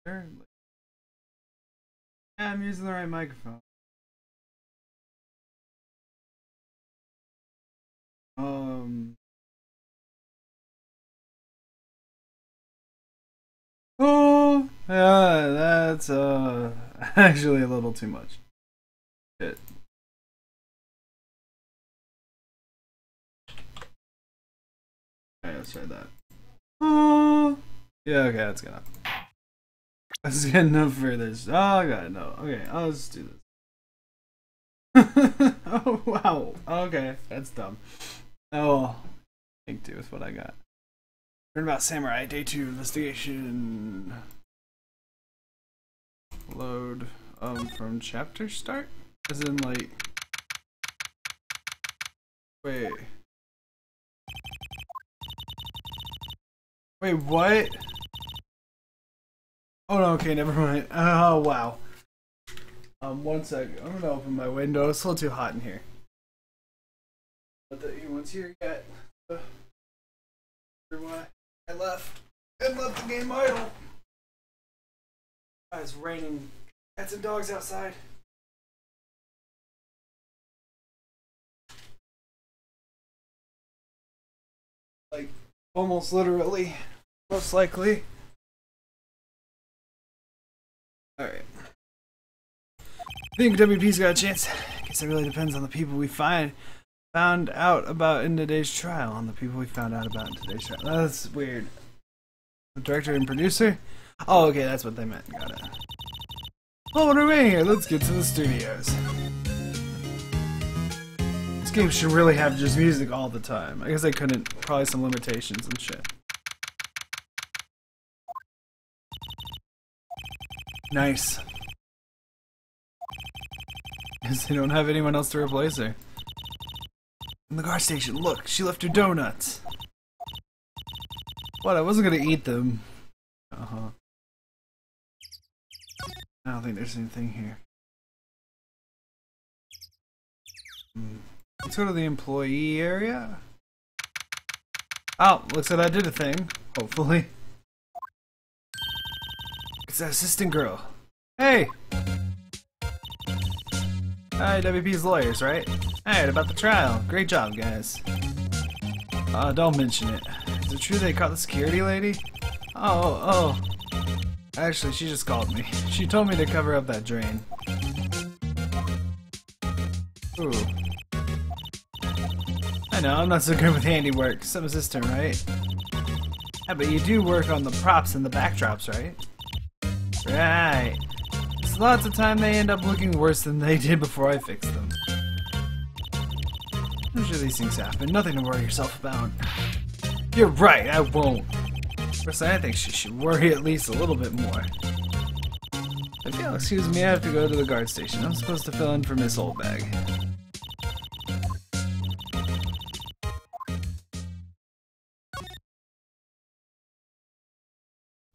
Yeah, I'm using the right microphone. Um. Oh, yeah, that's actually a little too much. Shit. Alright, let's try that. Oh, yeah, okay, that's good enough. That's good enough for this. Oh, God, no. Okay, I'll just do this. Oh, wow. Okay, that's dumb. Oh, make do with what I got. Learn about Samurai Day 2 investigation. Load from chapter start? As in like wait. Wait, what? Oh no, okay, never mind. Oh wow. 1 second. I'm gonna open my window. It's a little too hot in here. But once you get why I left the game idle. It's raining cats and dogs outside. Like almost literally, most likely. Alright. I think WP's got a chance. I guess it really depends on the people we found out about in today's trial. On the people we found out about in today's trial. That's weird. The director and producer? Oh, okay, that's what they meant. Got it. Oh, what are we here? Let's get to the studios. This game should really have just music all the time. I guess they couldn't. Probably some limitations and shit. Nice. Because they don't have anyone else to replace her. In the guard station, look, she left her donuts. What? I wasn't gonna eat them. Uh-huh. I don't think there's anything here. Let's go to the employee area. Oh, looks like I did a thing. Hopefully. It's that assistant girl. Hey! Hi, WP's lawyers, right? Alright, about the trial. Great job, guys. Don't mention it. Is it true they caught the security lady? Oh. Actually, she just called me. She told me to cover up that drain. Ooh. I know, I'm not so good with handiwork. Some assistant, right? Yeah, but you do work on the props and the backdrops, right? Right. There's lots of time they end up looking worse than they did before I fixed them. I'm sure these things happen. Nothing to worry yourself about. You're right, I won't. Personally, I think she should worry at least a little bit more. If you'll excuse me, I have to go to the guard station. I'm supposed to fill in for Miss Oldbag.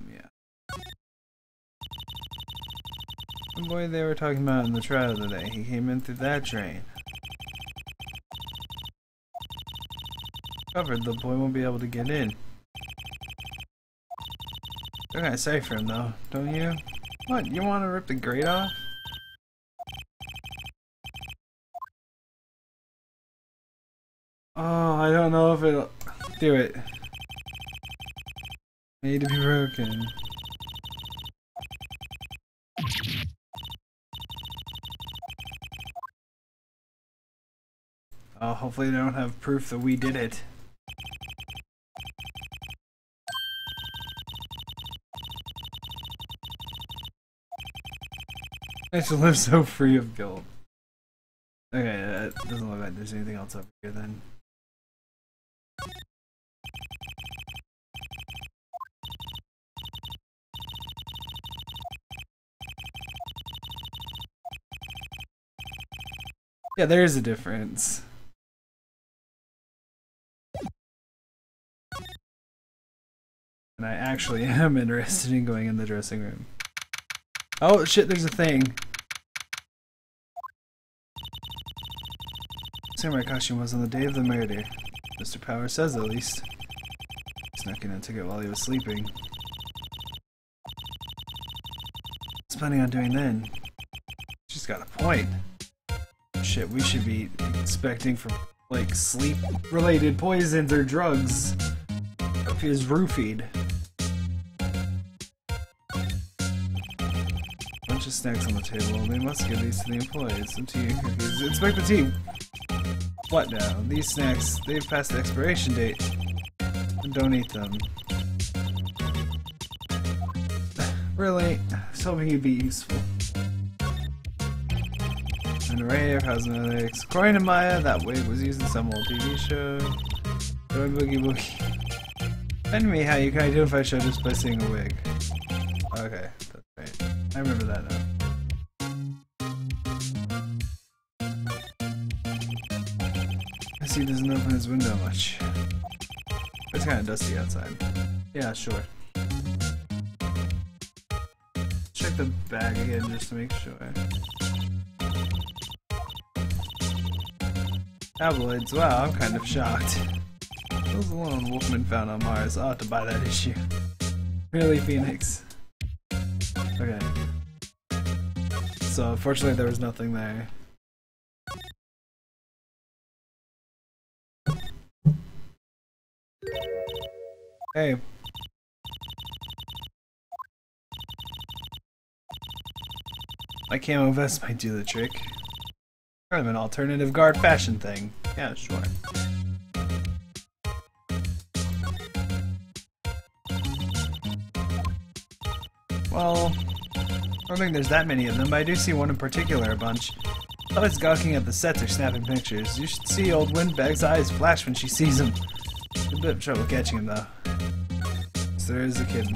Yeah. The boy they were talking about in the trial today, he came in through that drain. Covered, the boy won't be able to get in. I'm kinda sorry for him though, don't you? What, you wanna rip the grate off? Oh, I don't know if it'll do it. Made to be broken. Oh, hopefully they don't have proof that we did it. I should live so free of guilt. Okay, that doesn't look like there's anything else over here then. Yeah, there is a difference. And I actually am interested in going in the dressing room. Oh shit, there's a thing. Samurai costume was on the day of the murder. Mr. Power says at least. He snuck in and took it while he was sleeping. What's planning on doing then? She's got a point. Shit, we should be expecting from, like, sleep-related poisons or drugs. If he is roofied. Bunch of snacks on the table. They must give these to the employees. Some tea and cookies. Inspect the tea! What now? These snacks, they've passed the expiration date. And don't eat them. Really? I was hoping he'd be useful. An array of cosmetics. According to Maya, that wig was used in some old TV show. Boogie Boogie. Send me how you can identify a show just by seeing a wig. Okay, that's right. I remember that now. I see he doesn't open his window much. It's kind of dusty outside. Yeah, sure. Check the bag again just to make sure. Tabloids, wow, I'm kind of shocked. Those lone Wolfman found on Mars. I ought to buy that issue. Really, Phoenix? Okay. So, unfortunately, there was nothing there. Hey. My camo vest might do the trick. Kind of an alternative guard fashion thing. Yeah, sure. Well, I don't think there's that many of them, but I do see one in particular a bunch. Always gawking at the sets or snapping pictures. You should see old Windbag's eyes flash when she sees him. A bit of trouble catching him, though. So there is a kid.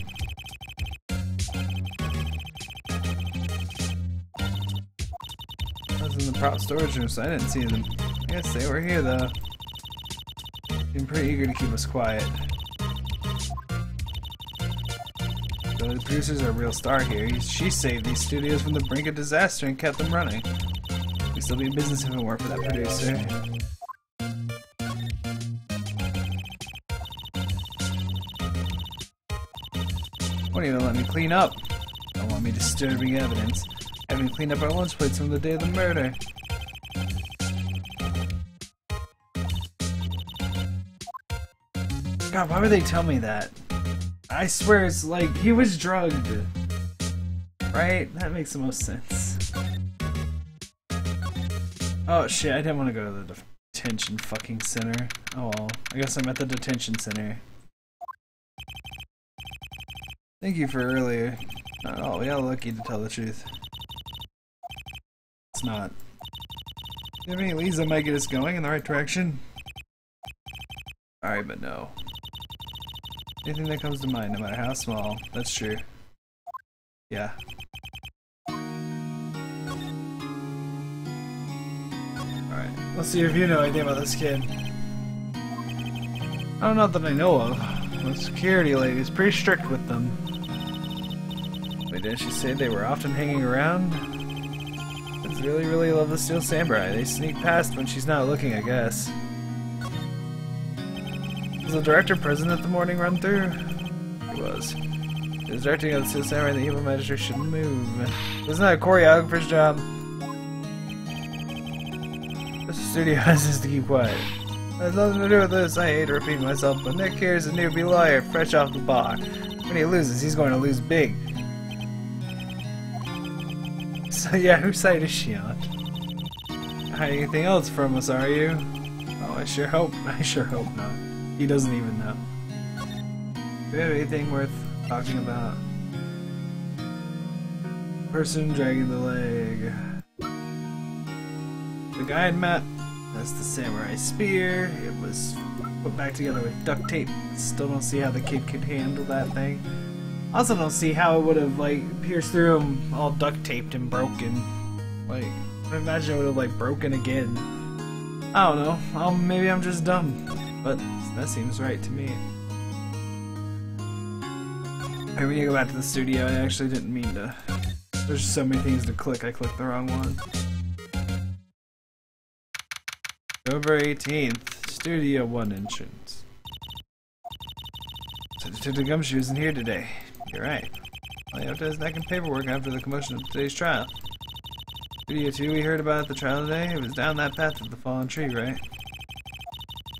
I was in the prop storage room, so I didn't see them. I guess they were here, though. Being pretty eager to keep us quiet. So the producers are a real star here. She saved these studios from the brink of disaster and kept them running. We'd still be in business if it weren't for that producer. Won't even let me clean up. Don't want me disturbing evidence. Having cleaned up our lunch plates from the day of the murder. God, why would they tell me that? I swear it's like he was drugged. Right? That makes the most sense. Oh shit, I didn't want to go to the detention fucking center. Oh well, I guess I'm at the detention center. Thank you for earlier. Not at all, we got lucky to tell the truth. It's not. Do you have any leads that might get us going in the right direction? Alright, but no. Anything that comes to mind, no matter how small, that's true. Yeah. Alright, let's see if you know anything about this kid. Oh, not that I know of. The security lady is pretty strict with them. Wait, didn't she say they were often hanging around? Kids really love the Steel Samurai. They sneak past when she's not looking, I guess. Was the director present at the morning run-through? He was. He was directing of the Steel Samurai and the evil magistrate shouldn't move. Isn't that a choreographer's job? The studio has us to keep quiet. It has nothing to do with this. I hate repeating myself, but Nick here is a newbie lawyer, fresh off the bar. When he loses, he's going to lose big. So yeah, whose side is she on? Hiding anything else from us, are you? Oh, I sure hope not. He doesn't even know. Do we have anything worth talking about? Person dragging the leg. The guide map. That's the samurai spear. It was put back together with duct tape. Still don't see how the kid could handle that thing. Also don't see how it would have like pierced through him all duct taped and broken. Like, I imagine it would have like broken again. I don't know. Maybe I'm just dumb, but that seems right to me. Alright, we need to go back to the studio. I actually didn't mean to. There's so many things to click. I clicked the wrong one. October 18th, Studio 1 entrance. So Detective Gumshoe isn't here today. You're right. Laying up to his neck in paperwork after the commotion of today's trial. Studio 2 we heard about at the trial today. It was down that path of the fallen tree, right?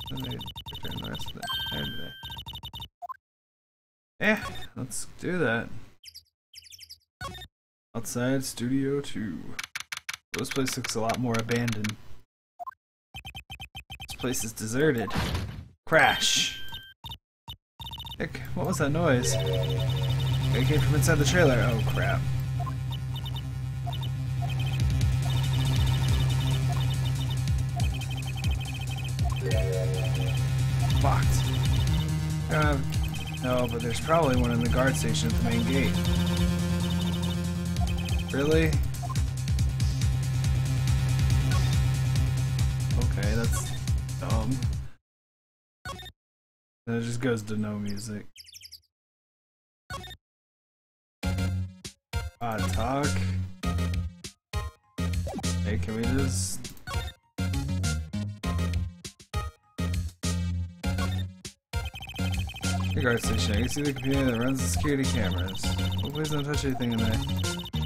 And they returned the rest of the there today. Yeah, let's do that. Outside Studio 2. This place looks a lot more abandoned. This place is deserted. Crash! Heck, what was that noise? It came from inside the trailer. Oh crap. Locked. No, but there's probably one in the guard station at the main gate. Really? Okay, that's dumb. Then it just goes to no music. Talk. Hey, can we just... The guard station. I can see the computer that runs the security cameras. Oh, please don't touch anything in there.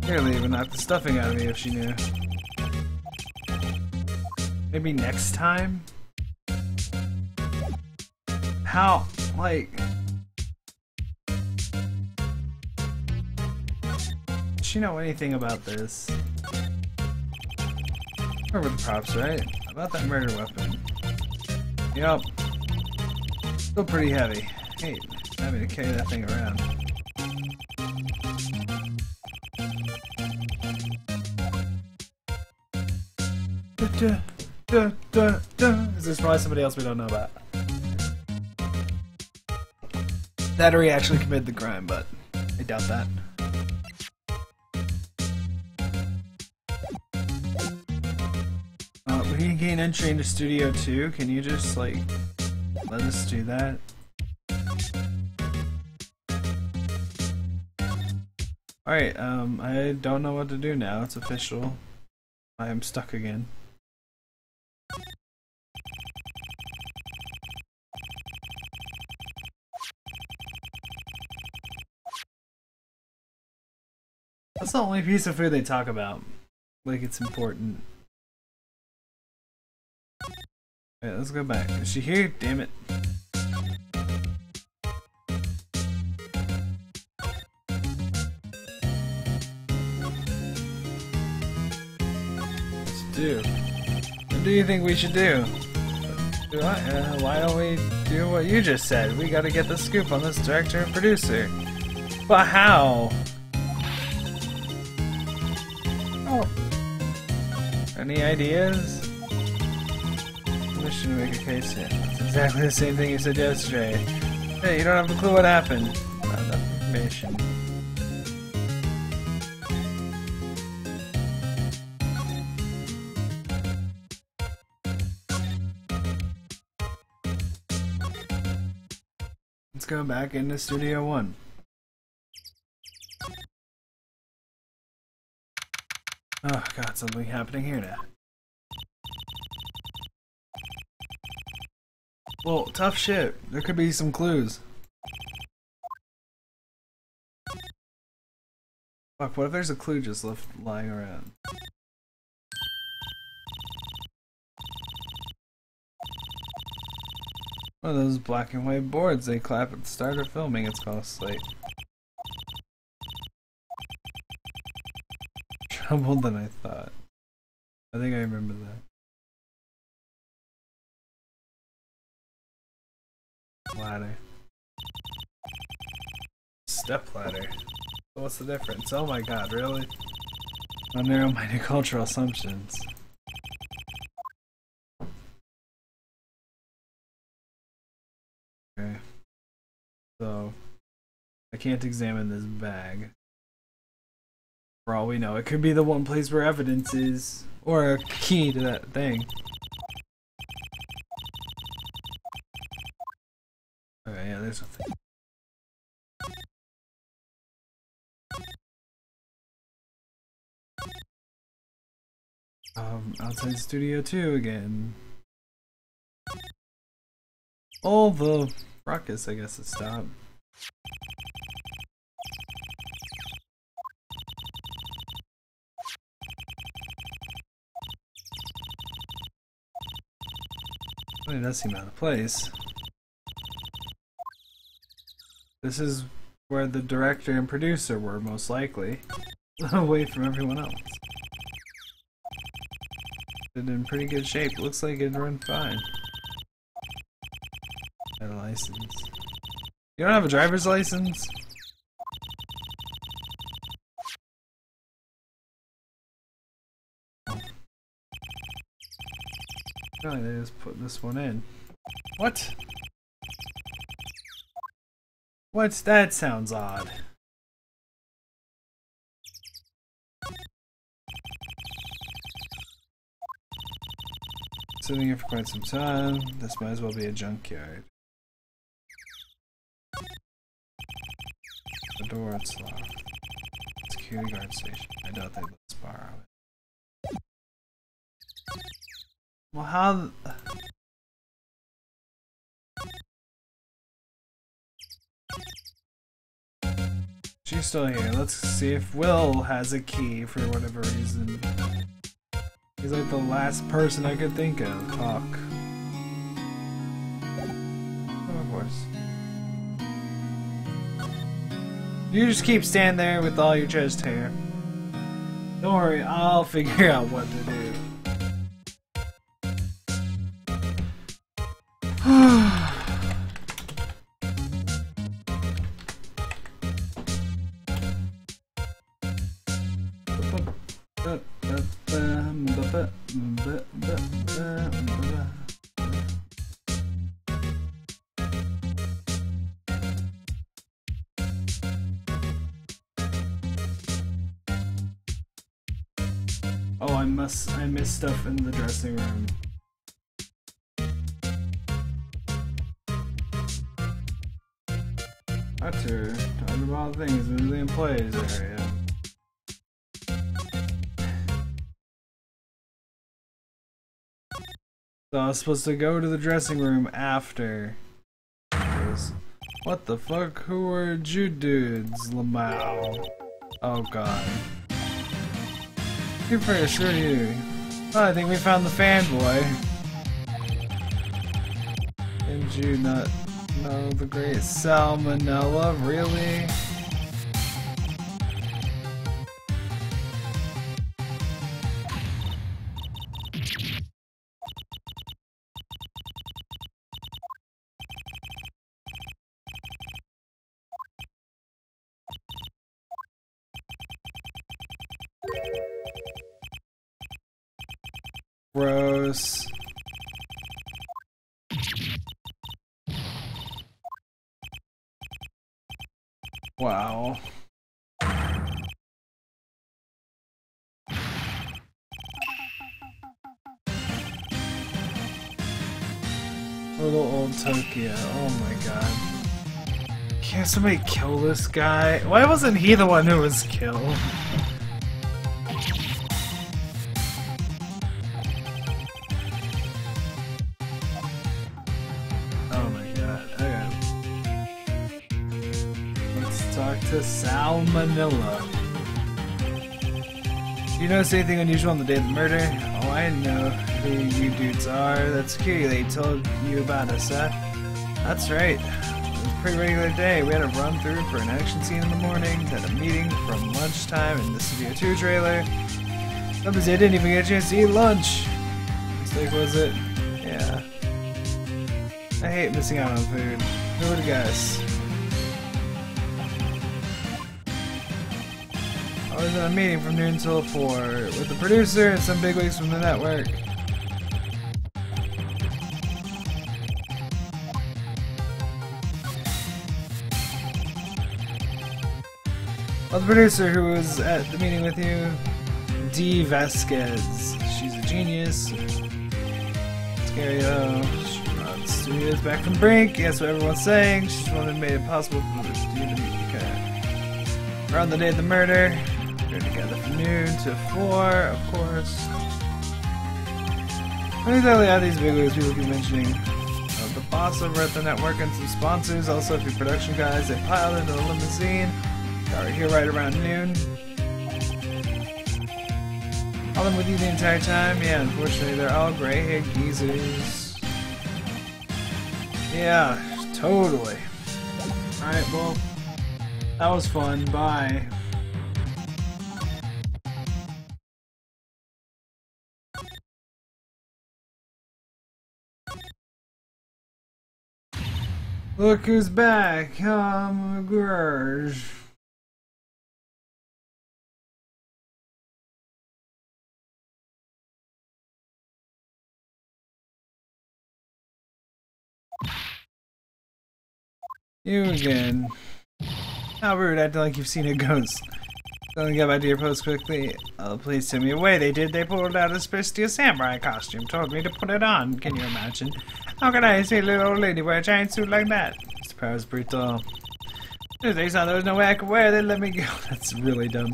Clearly, it would knock the stuffing out of me if she knew. Maybe next time? How? Like... Does she know anything about this? Remember the props, right? About that murder weapon. Yup. Still pretty heavy. Hey, having to carry that thing around. Is this probably somebody else we don't know about? That or he actually committed the crime, but I doubt that. We can gain entry into Studio 2. Can you just, like, let us do that? Alright, I don't know what to do now. It's official. I am stuck again. That's the only piece of food they talk about. Like it's important. Alright, let's go back. Is she here? Damn it. What do you think we should do? Why don't we do what you just said? We gotta get the scoop on this director and producer. But how? Oh. Any ideas? Mission to make a case here. It's exactly the same thing you said yesterday. Hey, you don't have a clue what happened. Not enough information. Let's go back into Studio 1. Oh god, something happening here now. Well, tough shit. There could be some clues. Fuck, what if there's a clue just left lying around? One of those black and white boards they clap at the start of filming. It's called a slate. Troubled than I thought. I think I remember that. Ladder. Step ladder. What's the difference? Oh my god, really? On narrow-minded cultural assumptions. Okay. So, I can't examine this bag. For all we know, it could be the one place where evidence is, or a key to that thing. Okay, yeah, there's something. Outside Studio 2 again. All the ruckus, I guess, has stopped. It does seem out of place. This is where the director and producer were, most likely. Away from everyone else. It's in pretty good shape. Looks like it'd run fine. Got a license. You don't have a driver's license? Oh, they just put this one in. What? What's that? Sounds odd. Sitting here for quite some time. This might as well be a junkyard. The door, it's locked. Security guard station. I doubt they'd let us borrow it. Well, how... She's still here. Let's see if Will has a key for whatever reason. He's like the last person I could think of. Talk. Oh, of course. You just keep standing there with all your chest hair. Don't worry, I'll figure out what to do. Oh, I missed stuff in the dressing room. Doctor, talking about things in the employees area. So I was supposed to go to the dressing room after. What the fuck? Who are you dudes, Lamau? Oh god. You're pretty sure you. Oh, I think we found the fanboy. Did you not know the great Salmonella? Really? Gross. Wow. Little old Tokyo. Oh my god. Can't somebody kill this guy? Why wasn't he the one who was killed? To Salmonella. Do you notice anything unusual on the day of the murder? Oh, I know who you dudes are. That security lady told you about us, huh? That's right. It was a pretty regular day. We had a run through for an action scene in the morning, then a meeting from lunchtime in the Studio 2 trailer. Sometimes I didn't even get a chance to eat lunch. Mistake was it? Yeah. I hate missing out on food. Who would have guessed? I was in a meeting from noon till 4 with the producer and some bigwigs from the network. Well, the producer who was at the meeting with you, Dee Vasquez. She's a genius. Scary though. She runs studios back from Brink. Guess what everyone's saying. She's the one that made it possible for the studio to meet. Around the day of the murder. Together from noon to 4, of course. Let me tell you how these bigwigs people keep mentioning. The boss over at the network and some sponsors, also a few production guys, they piled into the limousine. Got here right around noon. All them with you the entire time? Yeah, unfortunately they're all gray-haired geezers. Yeah, totally. Alright, well, that was fun. Bye. Look who's back! Grudge. You again. How rude, acting like you've seen a ghost. Don't get back to your post quickly. Oh, please send me away. They did. They pulled out a Spestia samurai costume. Told me to put it on. Can you imagine? How can I see a little old lady wear a giant suit like that? This power is brutal. They saw there was no way I could wear it. They let me go. That's really dumb.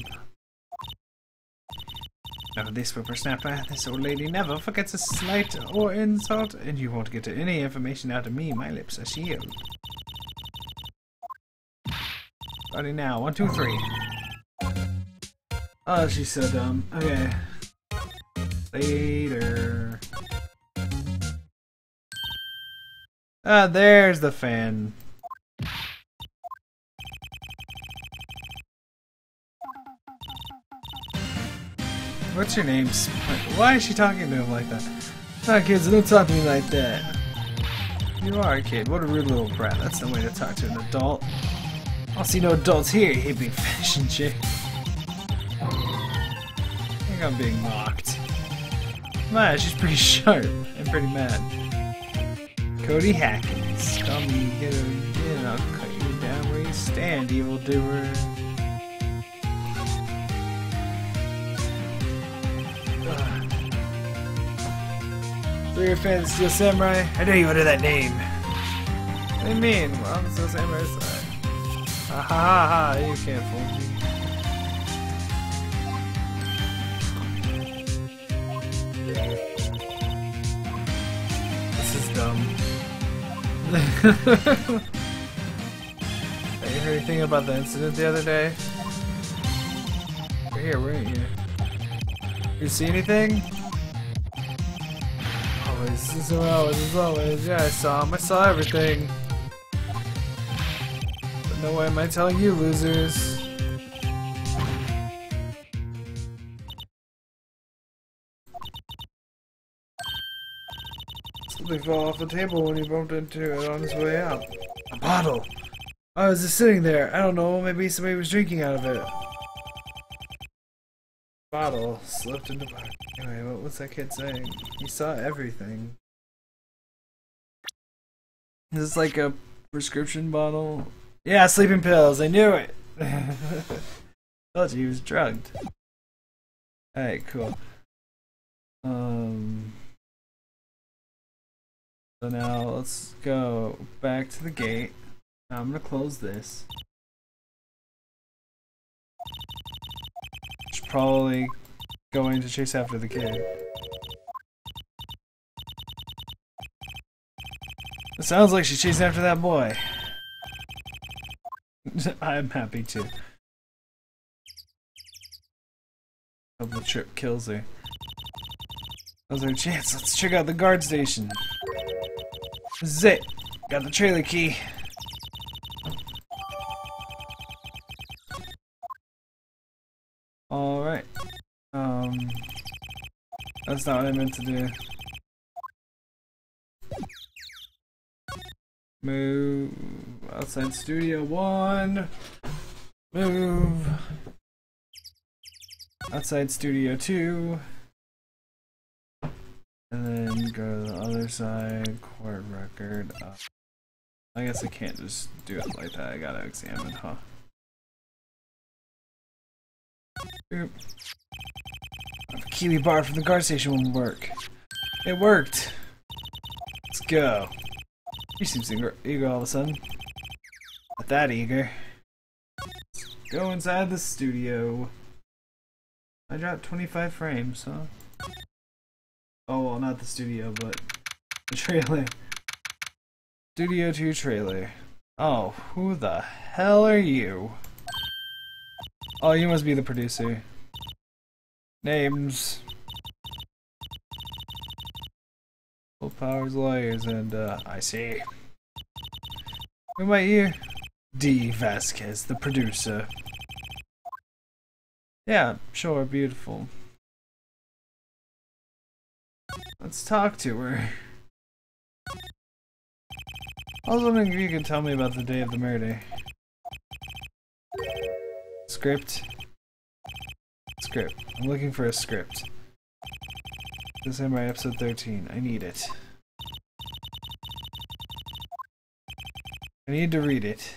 After this whippersnapper, this old lady never forgets a slight or insult, and you won't get any information out of me. My lips are sealed. Starting now. 1, 2, 3. Oh, she's so dumb. Okay. Later. Ah, there's the fan. What's your name? Why is she talking to him like that? Ah, kids, don't talk to me like that. You are a kid. What a rude little brat. That's no way to talk to an adult. I'll see no adults here, you big fashion chick. I think I'm being mocked. Man, she's pretty sharp and pretty mad. Cody Hackins, come get her, I'll cut you down where you stand, evildoer. So you're a fan of Steel Samurai? I know you under that name. What do you mean? Well, I'm Steel Samurai. Ha ha ha! You can't fool me. This is dumb. Hey, you heard anything about the incident the other day? You're here, weren't you? You see anything? Always, as always. Yeah, I saw him. I saw everything. No way am I telling you, losers. Something fell off the table when he bumped into it on his way out. A bottle! I was just sitting there. I don't know, maybe somebody was drinking out of it. Bottle slipped into my... Anyway, what was that kid saying? He saw everything. Is this like a prescription bottle? Yeah, sleeping pills. I knew it. Told you he was drugged. Alright, cool. So now let's go back to the gate. Now I'm gonna close this. She's probably going to chase after the kid. It sounds like she's chasing after that boy. I'm happy too. Hope the trip kills her. Now's our chance. Let's check out the guard station. This is it. Got the trailer key. Alright. That's not what I meant to do. Move outside studio 1. Move outside studio 2. And then go to the other side. Court record. I guess I can't just do it like that. I gotta examine, huh? Oop. Kiwi bar from the guard station won't work. It worked. Let's go. You seem eager all of a sudden. Not that eager. Let's go inside the studio. I dropped 25 frames, huh? Oh, well, not the studio, but the trailer. Studio 2 trailer. Oh, who the hell are you? Oh, you must be the producer. Names. Full Powers Lawyers, and I see. Who am I here? D. Vasquez, the producer. Yeah, sure, beautiful. Let's talk to her. I was wondering if you could tell me about the day of the murder. Script. Script. I'm looking for a script. December episode 13. I need it. I need to read it.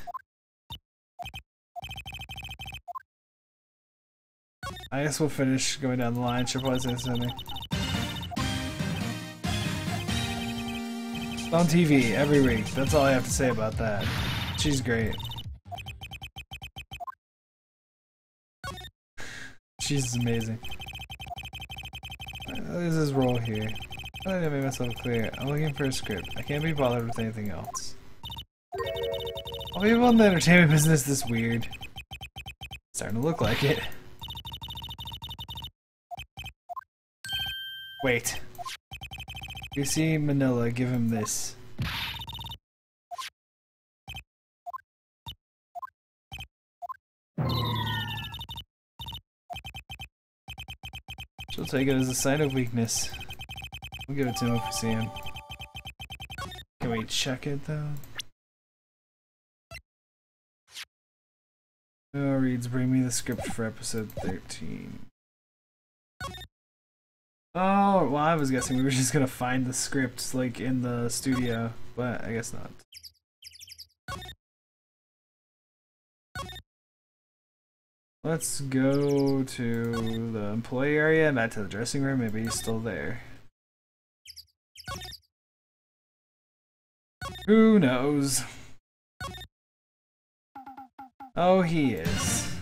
I guess we'll finish going down the line. She'll probably say something. It's on TV every week. That's all I have to say about that. She's great. She's amazing. There's this role here. I think I made myself clear. I'm looking for a script. I can't be bothered with anything else. Are people in the entertainment business this weird? Starting to look like it. Wait. You see Manila, give him this. She'll take it as a sign of weakness. We'll give it to him if we see him. Can we check it though? Oh, reads, bring me the script for episode 13. Oh, well, I was guessing we were just gonna find the scripts, like, in the studio, but I guess not. Let's go to the employee area and back to the dressing room. Maybe he's still there. Who knows? Oh, he is.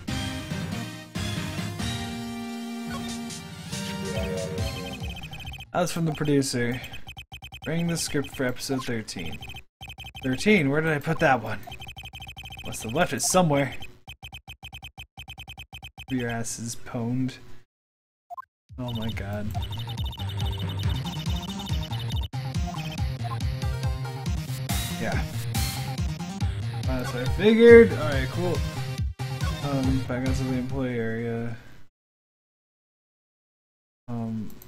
That's from the producer. Bring the script for episode 13. 13? Where did I put that one? Must have left it somewhere. Your ass is pwned. Oh my god. Yeah. That's what I figured. Alright, cool. Back onto the employee area.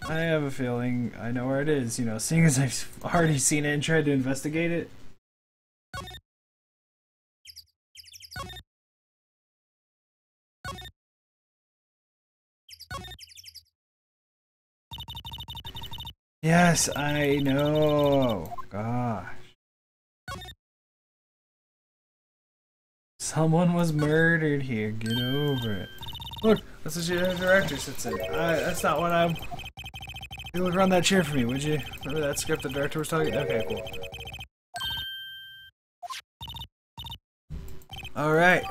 I have a feeling I know where it is, you know, seeing as I've already seen it and tried to investigate it. Yes, I know. Gosh. Someone was murdered here. Get over it. Look, that's what your director sits in. That's not what I'm... You look around that chair for me, would you? Remember that script the director was talking? Okay, cool. Alright.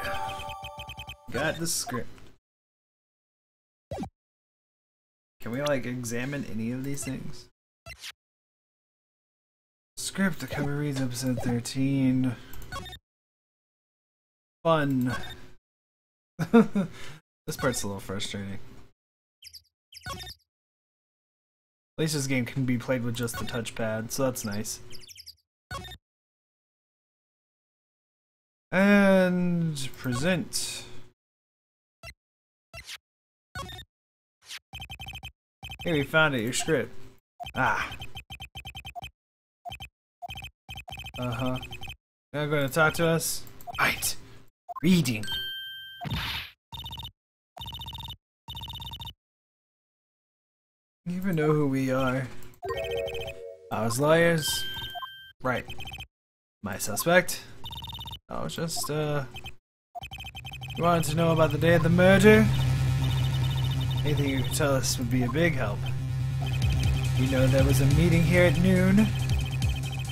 Got the script. Can we, like, examine any of these things? Script, the cover reads episode 13. Fun. This part's a little frustrating. At least this game can be played with just the touchpad, so that's nice. And present. Hey, we found it, your script. Ah. Uh-huh. You're not going to talk to us? Right. Reading. You even know who we are. I was lawyers. Right. My suspect. I was just, You wanted to know about the day of the murder? Anything you could tell us would be a big help. We know there was a meeting here at noon.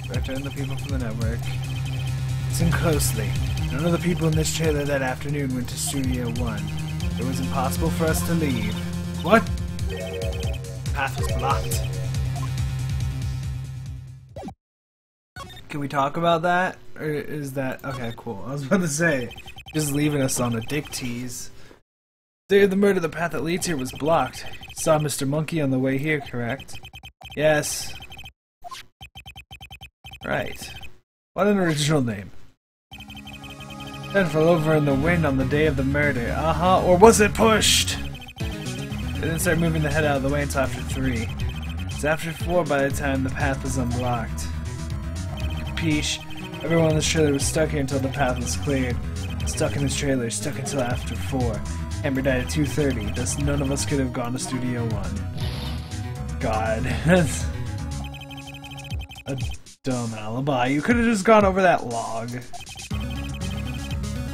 Director and the people from the network. Listen closely. None of the people in this trailer that afternoon went to Studio 1. It was impossible for us to leave. What? The path was blocked. Can we talk about that? Or is that... Okay, cool. I was about to say, just leaving us on a dick tease. Day of the murder, the path that leads here was blocked. You saw Mr. Monkey on the way here, correct? Yes. Right. What an original name. Then fell over in the wind on the day of the murder. Or was it pushed? They didn't start moving the head out of the way until after 3. It's after 4 by the time the path was unblocked. Capiche? Everyone in this trailer was stuck here until the path was cleared. Stuck in this trailer, stuck until after 4. Hammer died at 2:30, thus none of us could have gone to Studio 1. God, that's a dumb alibi. You could have just gone over that log.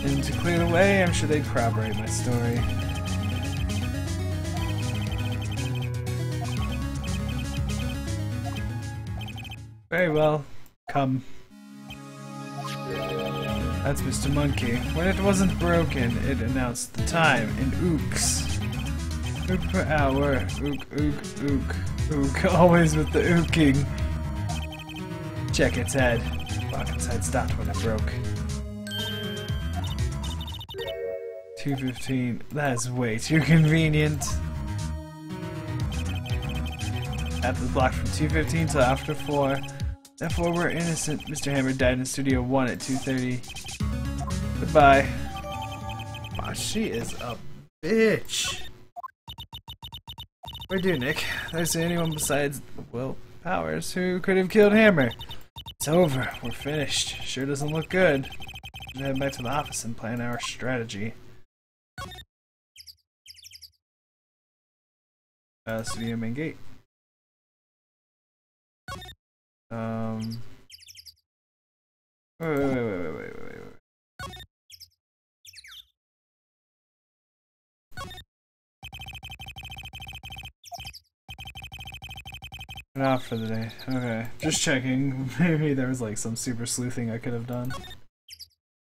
And to clear the way, I'm sure they'd corroborate my story. Very well. Come. That's Mr. Monkey. When it wasn't broken, it announced the time in ooks. Ook per hour. Ook, ook, ook. Ook. Always with the ooking. Check its head. Clock inside stopped when it broke. 2:15. That's way too convenient. Path was blocked from 2:15 till after 4. Therefore, we're innocent. Mr. Hammer died in Studio 1 at 2:30. Goodbye. Wow, she is a bitch. Wait, do Nick? There's anyone besides Will Powers who could have killed Hammer. It's over. We're finished. Sure doesn't look good. We'll head back to the office and plan our strategy. Studio main gate. Wait. Off for the day. Okay, just checking. Maybe there was like some super sleuthing I could have done.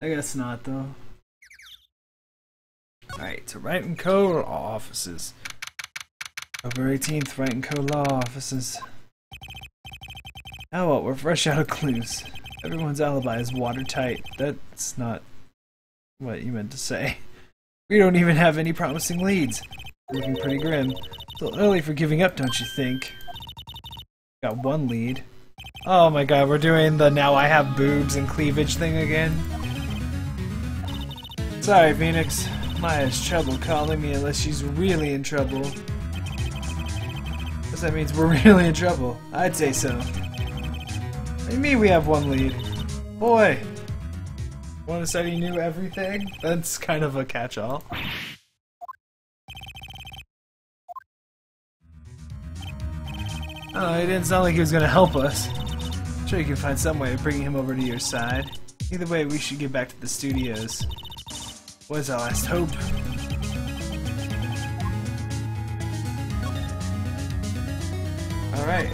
I guess not though. Alright, to Wright & Co. Law Offices. October 18th, Wright & Co. Law Offices. Oh well, we're fresh out of clues. Everyone's alibi is watertight. That's not what you meant to say. We don't even have any promising leads. Looking pretty grim. Still early for giving up, don't you think? Got one lead. Oh my god, we're doing the now I have boobs and cleavage thing again. Sorry, Phoenix. Maya has trouble calling me unless she's really in trouble. Guess that means we're really in trouble. I'd say so. What do you mean we have one lead? Boy! Wanna say he knew everything? That's kind of a catch-all. Oh, it didn't sound like he was gonna help us. I'm sure you can find some way of bringing him over to your side. Either way, we should get back to the studios. What is our last hope? Alright.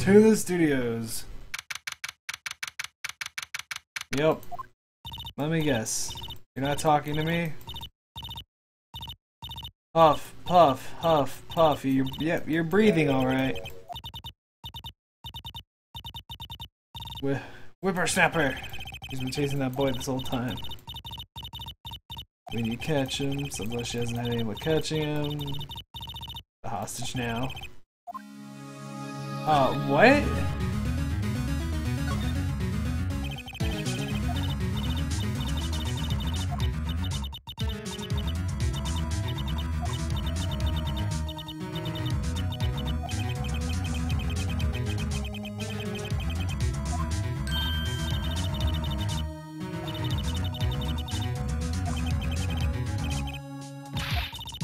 To the studios. Yep. Let me guess. You're not talking to me? Puff, puff, huff, puff. Yep, you're breathing alright. Whippersnapper! He's been chasing that boy this whole time. When you catch him, somebody she hasn't had any luck catching him. The hostage now. What?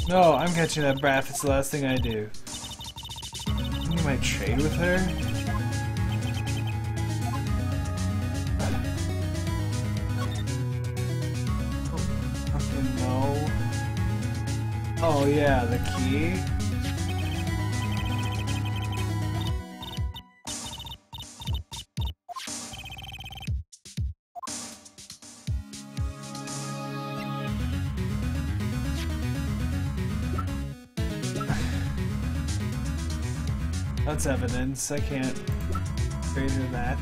No, I'm catching that brat. It's the last thing I do. You might trade with her? Oh, fucking no. Oh yeah, the key? That's evidence. I can't trade her that.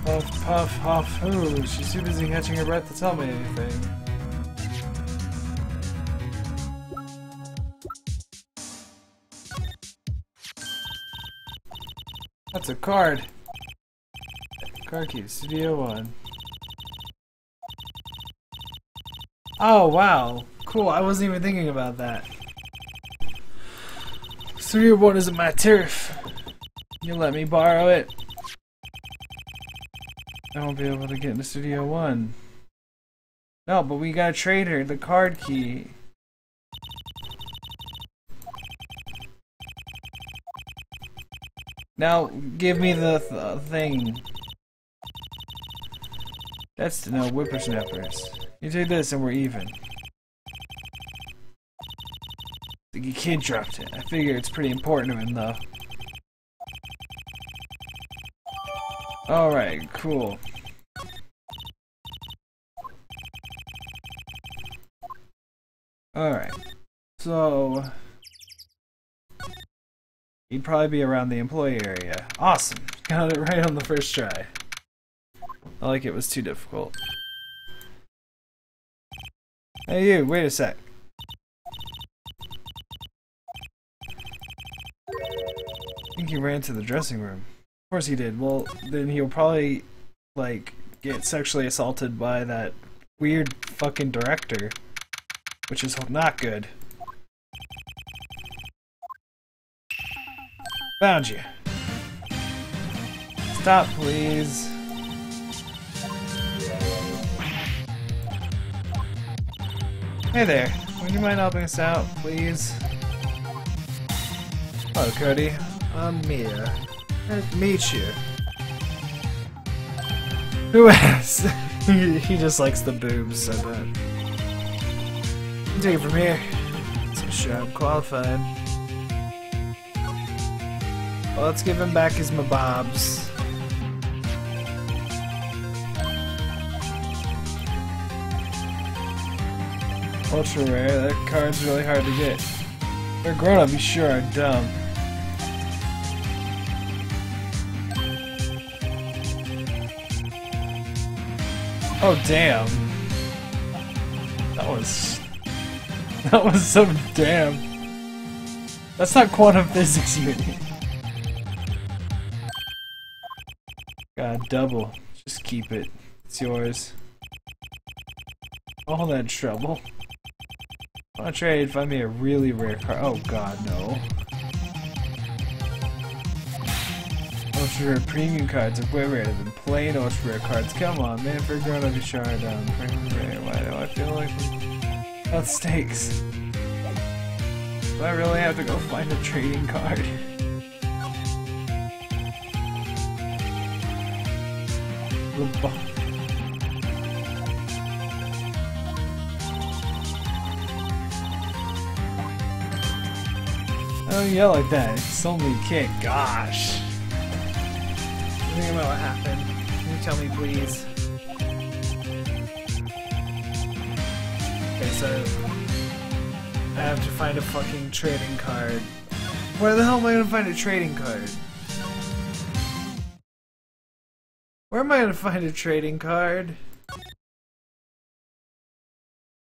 Puff, puff, huff, ooh. She's too busy catching her breath to tell me anything. That's a card. Card key, Studio 1. Oh, wow. Cool, I wasn't even thinking about that. Studio 1 isn't my turf. You let me borrow it. I won't be able to get into Studio 1. No, but we gotta trade her the card key. Now, give me the thing. That's to know whippersnappers. You take this and we're even. The kid dropped it. I figure it's pretty important to him, though. Alright, cool. Alright. So... he'd probably be around the employee area. Awesome! Got it right on the first try. I like it was too difficult. Hey you, wait a sec. I think he ran to the dressing room. Of course he did. Well, then he'll probably, like, get sexually assaulted by that weird fucking director. Which is not good. Found you. Stop, please. Hey there. Would you mind helping us out, please? Hello, Cody. I'm Mia. Nice to meet you. Who asked? He just likes the boobs, I bet. Take it from here. So sure I'm qualified. Well, let's give him back his mabobs. Ultra rare, that card's really hard to get. They're grown up, you sure are dumb. Oh damn. That was so damn. That's not quantum physics unit. God, double. Just keep it. It's yours. All that trouble. I want to trade, find me a really rare card. Oh god, no. Ultra rare premium cards are way rarer than plain ultra rare cards. Come on, man, for a grown up you sure are dumb. Why do I feel like that's stakes? Do I really have to go find a trading card? I don't yell like that. It's only a kid. Gosh. Think about what happened. Can you tell me, please? Okay, so I have to find a fucking trading card. Where the hell am I gonna find a trading card? Where am I gonna find a trading card?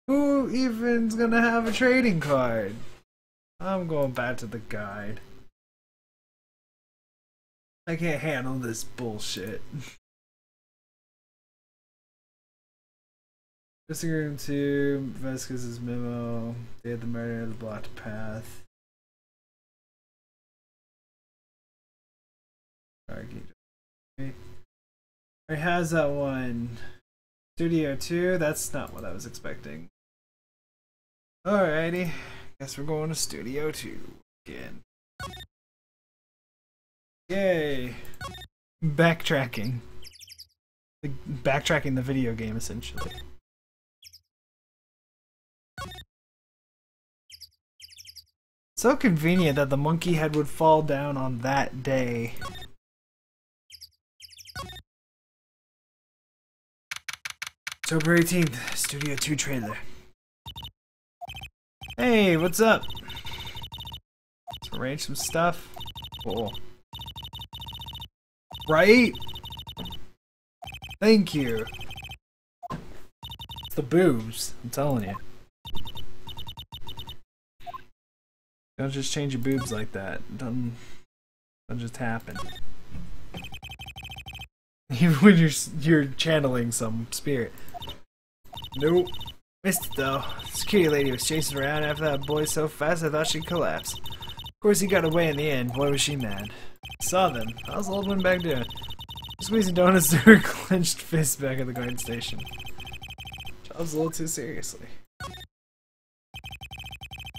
Who even's gonna have a trading card? I'm going back to the guide. I can't handle this bullshit. Dressing room 2, Vasquez's memo. They had the murder of the blocked path. He has that one. Studio 2, that's not what I was expecting. Alrighty. Guess we're going to Studio 2 again. Yay! Backtracking. Backtracking the video game, essentially. So convenient that the monkey head would fall down on that day. October 18th, Studio 2 trailer. Hey, what's up? Let's arrange some stuff. Cool. Right? Thank you. It's the boobs, I'm telling you. Don't just change your boobs like that. Don't just happen. Even when you're channeling some spirit. Nope. Missed it though. The security lady was chasing around after that boy so fast I thought she'd collapse. Of course he got away in the end. Boy was she mad. Saw them. How's the old one back doing? Squeezing donuts to her clenched fist back at the guard station. Job's a little too seriously.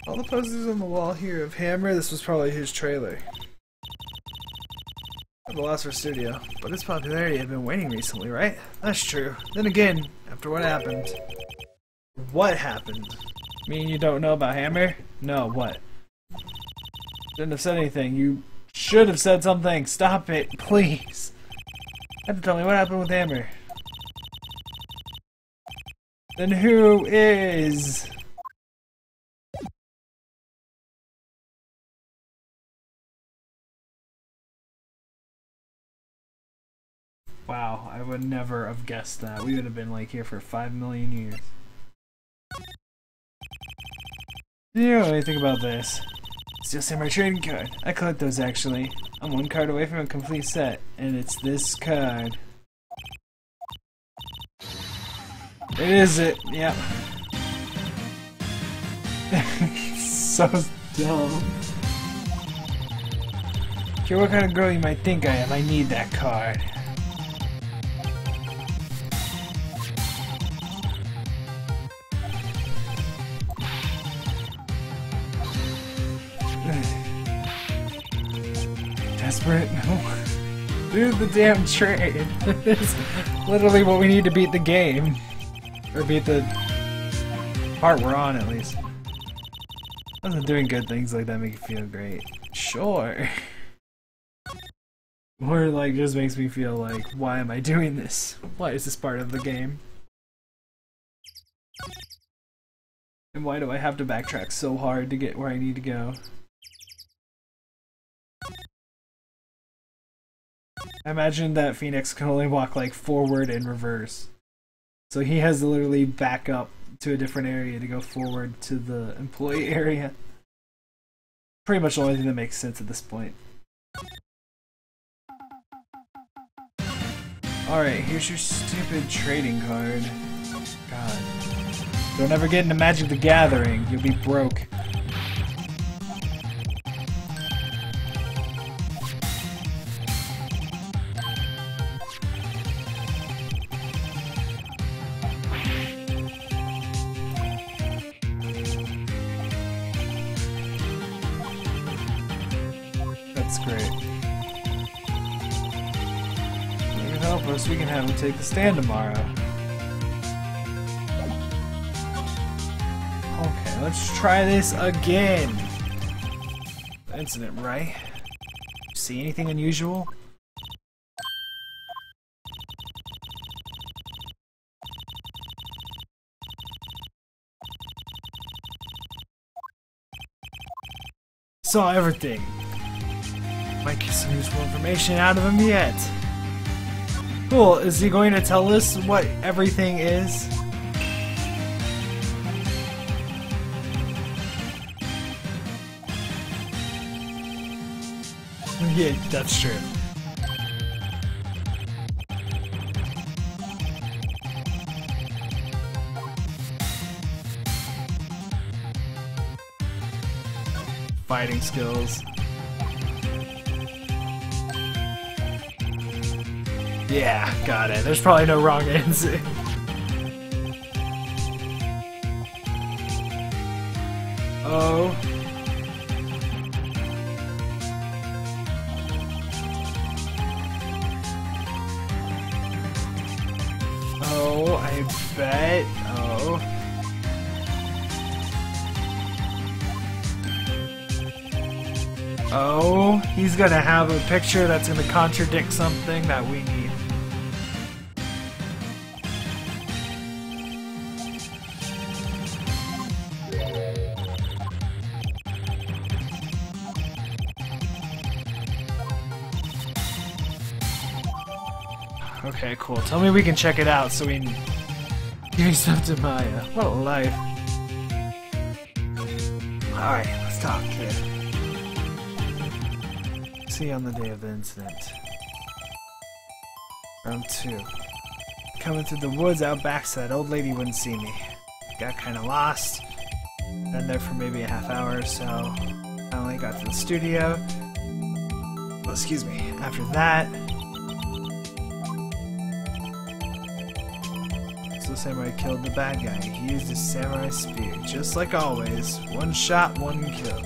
All the posters on the wall here of Hammer, this was probably his trailer. I have a loss for studio, but his popularity had been waning recently, right? That's true. Then again, after what happened. What happened? Mean you don't know about Hammer? No, what? Shouldn't have said anything. You should have said something. Stop it, please. You have to tell me what happened with Hammer. Then who is... Wow, I would never have guessed that. We would have been like here for 5 million years. You know anything about this? Steel Samurai trading card. I collect those actually. I'm one card away from a complete set, and it's this card. It is it, yep. So dumb. Care what kind of girl you might think I am, I need that card. Desperate? No. Do the damn trade. It's literally what we need to beat the game. Or beat the part we're on, at least. Doesn't doing good things like that make you feel great? Sure. Or like just makes me feel like, why am I doing this? Why is this part of the game? And why do I have to backtrack so hard to get where I need to go? I imagine that Phoenix can only walk like forward and reverse. So he has to literally back up to a different area to go forward to the employee area. Pretty much the only thing that makes sense at this point. Alright, here's your stupid trading card. God. Don't ever get into Magic the Gathering, you'll be broke. That's great. You can help us, we can have him take the stand tomorrow. Okay, let's try this again. Incident, right? See anything unusual? Saw everything. Might get some useful information out of him yet. Cool, is he going to tell us what everything is? Yeah, that's true. Fighting skills. Yeah, got it. There's probably no wrong answer. Oh. Oh, I bet. Oh. Oh, he's gonna have a picture that's gonna contradict something that we need. Okay, cool. Tell me we can check it out so we can give me stuff to Maya. What a life. Alright, let's talk, kid. See you on the day of the incident. Round 2. Coming through the woods out back so that old lady wouldn't see me. Got kinda lost. Been there for maybe a half hour or so. Finally got to the studio. Oh, excuse me. After that, so the samurai killed the bad guy. He used his samurai spear, just like always. One shot, one kill.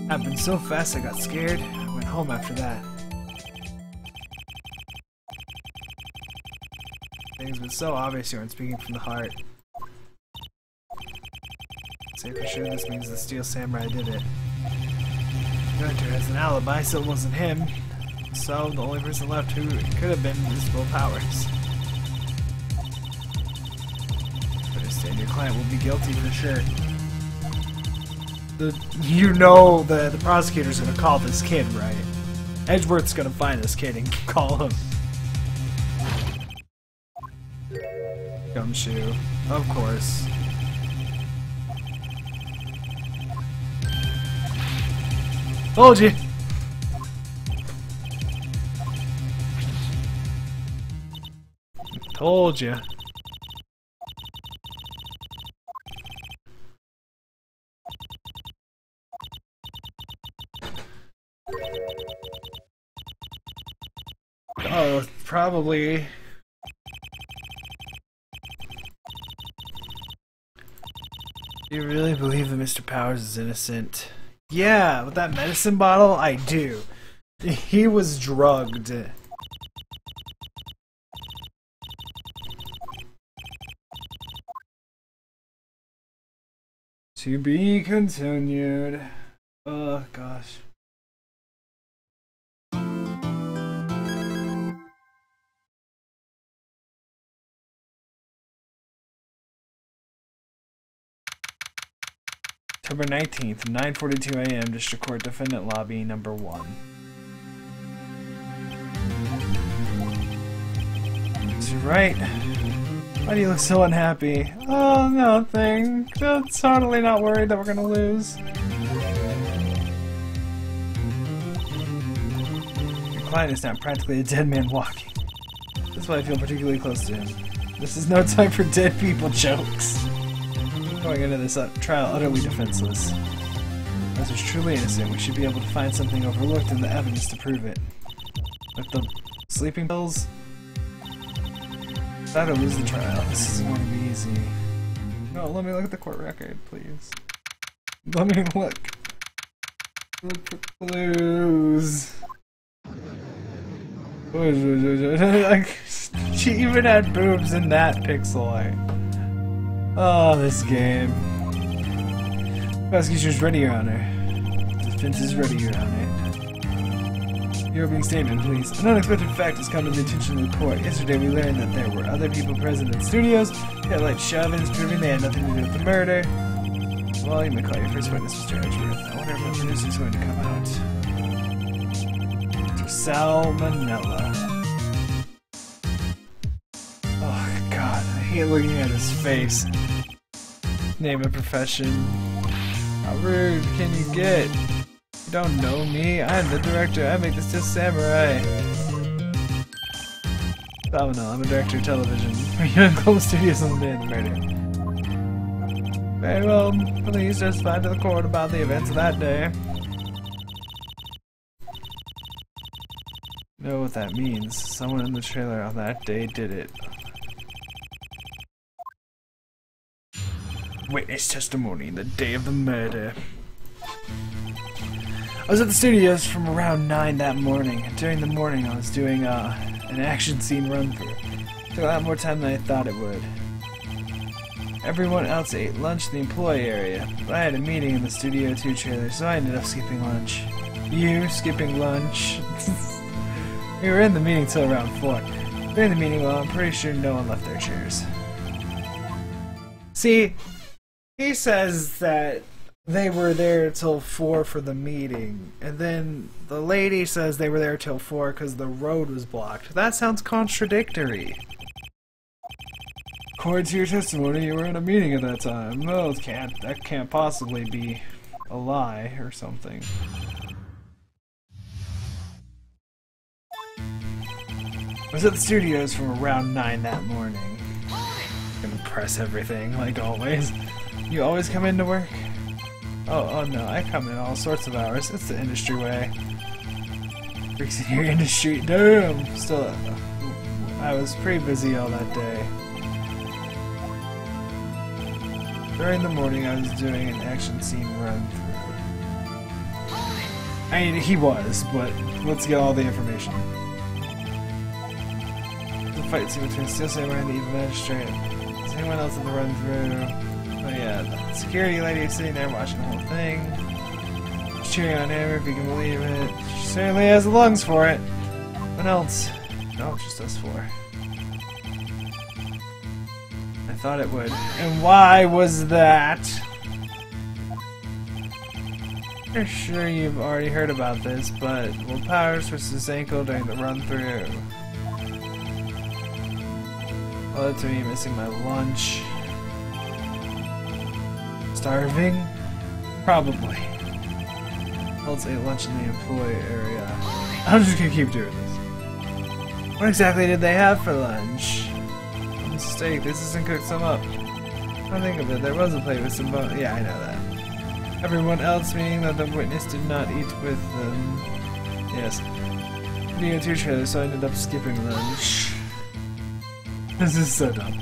Happened so fast I got scared. I went home after that. Things been so obvious you aren't speaking from the heart. Say for sure this means the Steel Samurai did it. The director has an alibi, so it wasn't him. So the only person left who it could have been is Will Powers. Understand your client will be guilty for sure. You know that the prosecutor's gonna call this kid, right? Edgeworth's gonna find this kid and call him. Gumshoe, of course. Told you. Told you. Oh, probably. Do you really believe that Mr. Powers is innocent? Yeah, with that medicine bottle, I do. He was drugged. To be continued. Oh, gosh. October 19th, 9:42 a.m. District Court Defendant Lobby Number 1. You're right. Why do you look so unhappy? Oh, nothing. Just totally not worried that we're gonna lose. Your client is now practically a dead man walking. That's why I feel particularly close to him. This is no time for dead people jokes. Going into this trial utterly defenseless. As is truly innocent, we should be able to find something overlooked in the evidence to prove it. Like the sleeping pills? That'll lose the trial. This isn't going to be easy. No, let me look at the court record, please. Let me look. Look for clues. Like, she even had boobs in that pixel art. Oh, this game. Prosecution's ready, Your Honor. Defense is ready, Your Honor. Your opening statement, please. An unexpected fact has come to the attention of the court. Yesterday we learned that there were other people present in studios. They had light shove-ins proving they had nothing to do with the murder. Well, you may call your first witness, Mr. Edgeworth. I wonder if the producer's going to come out. Salmonella. Oh, God. I hate looking at his face. Name and profession. How rude can you get? You don't know me. I'm the director. I make the Steel Samurai. Salmonella. I'm a director of television. Are you in Global Studios on the day of the murder? Very well. Please testify to the court about the events of that day. Know what that means. Someone in the trailer on that day did it. Witness testimony the day of the murder. I was at the studios from around 9 that morning. During the morning I was doing an action scene run through. Took a lot more time than I thought it would. Everyone else ate lunch in the employee area, but I had a meeting in the Studio 2 trailer, so I ended up skipping lunch. You skipping lunch? We were in the meeting till around 4. During the meeting, well, I'm pretty sure no one left their chairs. See, he says that they were there till 4 for the meeting, and then the lady says they were there till 4 because the road was blocked. That sounds contradictory. According to your testimony, you were in a meeting at that time. No, that can't possibly be a lie or something. was at the studios from around 9 that morning. Gonna press everything, like always. You always come into work? Oh no, I come in all sorts of hours. It's the industry way. Freaks in your industry. Damn! Still, I was pretty busy all that day. During the morning, I was doing an action scene run-through. I mean, he was, but let's get all the information. The fight scene between Steel Samurai and the Evil Magistrate. Is anyone else in the run-through? Oh yeah, the security lady is sitting there watching the whole thing. She's cheering on him, if you can believe it. She certainly has the lungs for it. What else? No, just us four. I thought it would. And why was that? I'm sure you've already heard about this, but Will Powers twisted his ankle during the run-through. Led to me missing my lunch. Starving? Probably. Let's ate lunch in the employee area. I'm just gonna keep doing this. What exactly did they have for lunch? A mistake, this isn't cooked some up. I think of it, there was a plate with some bone. Yeah, I know that. Everyone else, meaning that the witness did not eat with them. Yes. Video 2 trailer, so I ended up skipping lunch. This is so dumb.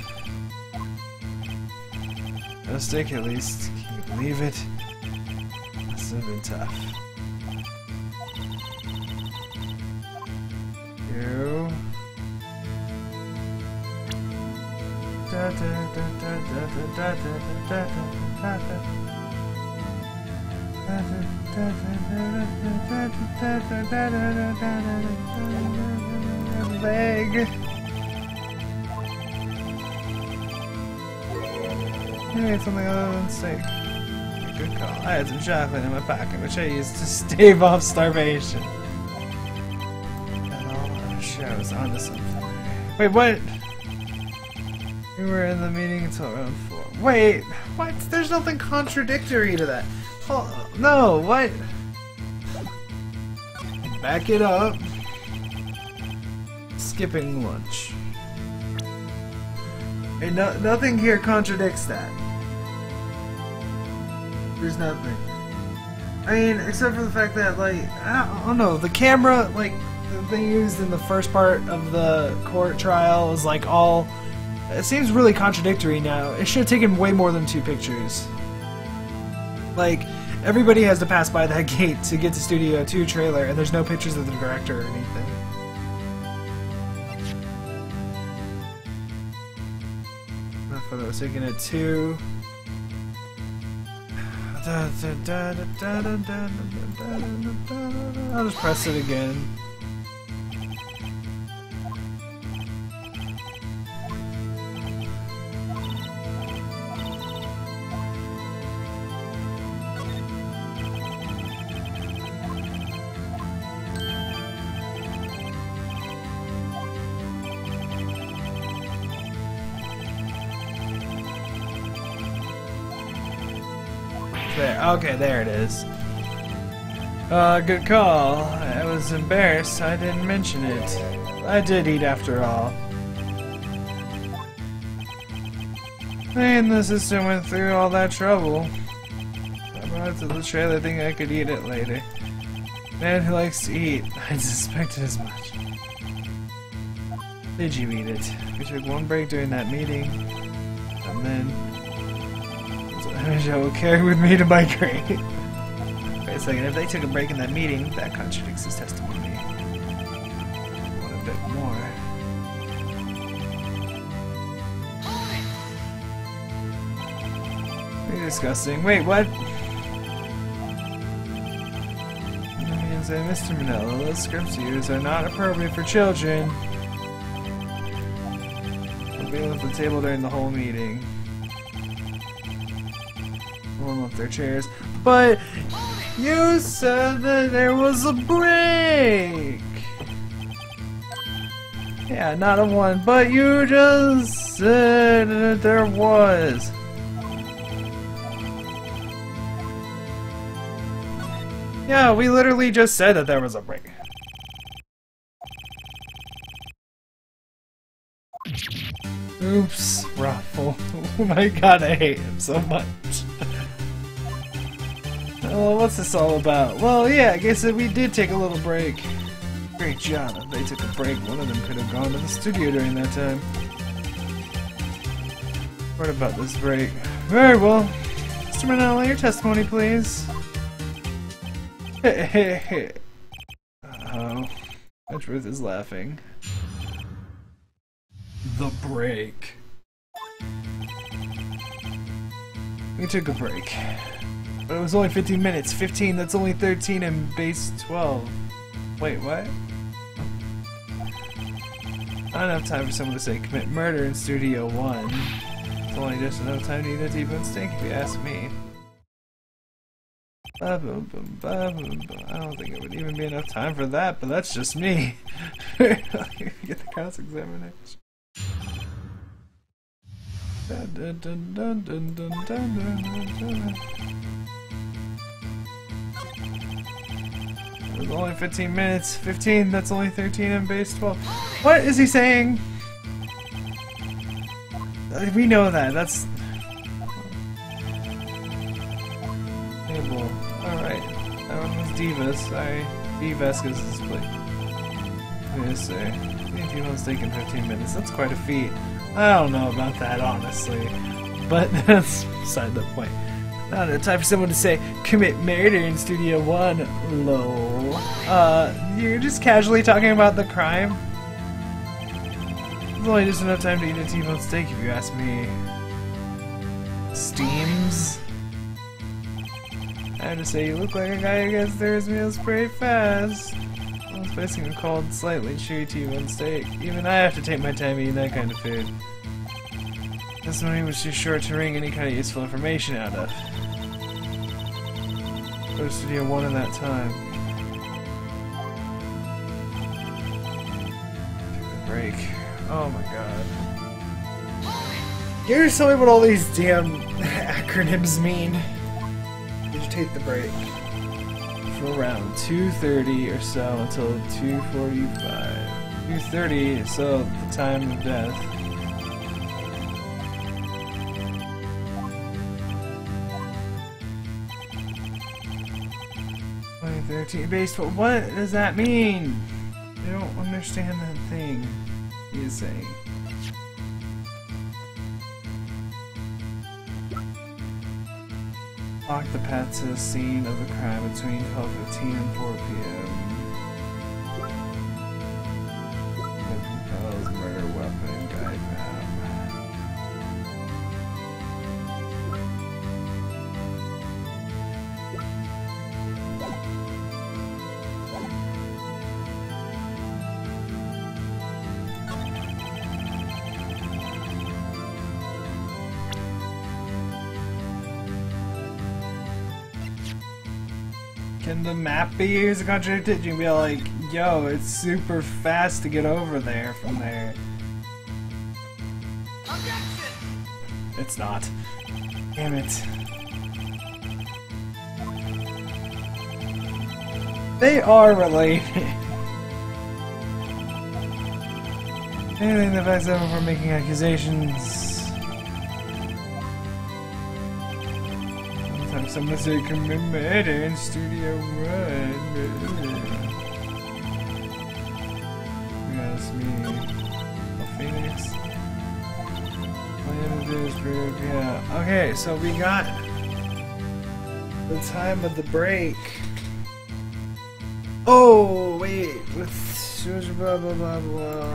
No steak at least. Can you believe it? Must have been tough. You. Da da da da da da da da da da. Leg. Maybe something other than steak. Good call. I had some chocolate in my pocket, which I used to stave off starvation. And all the shows onto something. Wait, what? We were in the meeting until around 4. Wait, what? There's nothing contradictory to that. Oh, no, what? Back it up. Skipping lunch. And nothing here contradicts that. There's nothing. I mean, except for the fact that, like, I don't know, the camera, like, they used in the first part of the court trial is, like, all... It seems really contradictory now. It should have taken way more than 2 pictures. Like, everybody has to pass by that gate to get to Studio 2 trailer, and there's no pictures of the director or anything. That photo was taken at 2. I'll just press it again. There. Okay, there it is. Good call. I was embarrassed I didn't mention it. I did eat after all. And the assistant went through all that trouble. I brought it to the trailer thinking I could eat it later. Man who likes to eat. I suspected as much. Did you eat it? We took one break during that meeting. And then... I will carry with me to my grave. Wait a second, if they took a break in that meeting, that contradicts his testimony. Want a bit more. Pretty disgusting. Wait, what? Say, Mr. Manella, those scripts you use are not appropriate for children. They'll be at the table during the whole meeting. Warm up their chairs. But you said that there was a break! Yeah, not a one, but you just said that there was. Yeah, we literally just said that there was a break. Oops, Raffle. Oh my god, I hate him so much. Oh, what's this all about? Well, yeah, I guess that we did take a little break. Great job. If they took a break, one of them could have gone to the studio during that time. What about this break? Very well. Mr. Manella, your testimony, please. Uh-oh. Edgeworth is laughing. The break. We took a break. But it was only 15 minutes. 15, that's only 13 and base 12. Wait, what? Not enough time for someone to say commit murder in Studio 1. It's only just enough time to eat a T-bone steak if you ask me. I don't think it would even be enough time for that, but that's just me. Get the cross-examination. It was only 15 minutes. 15, that's only 13 and base 12. What is he saying? We know that. That's... Table. Alright. That one was Divas. Sorry. D-Vasquez is played. Yes, sir. T-bone's taken 15 minutes. That's quite a feat. I don't know about that, honestly. But that's beside the point. Not enough time for someone to say, commit murder in Studio 1. Lol. You're just casually talking about the crime? There's only just enough time to eat a T-bone steak if you ask me. Steams? I have to say, you look like a guy who gets through his meals pretty fast. I was facing a cold, slightly chewy T-bone steak. Even I have to take my time eating that kind of food. This money was too short to wring any kind of useful information out of. Go to Studio 1 in that time. Take a break. Oh my god. You just tell me what all these damn acronyms mean. Vegetate the break. For around 2:30 or so until 2:45. 2:30, so the time of death. 2013 base, but what does that mean? I don't understand that thing he is saying. Walk the path to the scene of the crime between 12:15 and 4 p.m. It compels murder weapon guide map. Can the map be used to contradict it? You can be like, yo, it's super fast to get over there from there. It's not. Damn it. They are related. Anything that backs them from making accusations. Someone say commit murder in Studio 1. Yes, me. Oh, Phoenix. Yeah. Okay, so we got the time of the break. Oh, wait. With blah blah blah blah.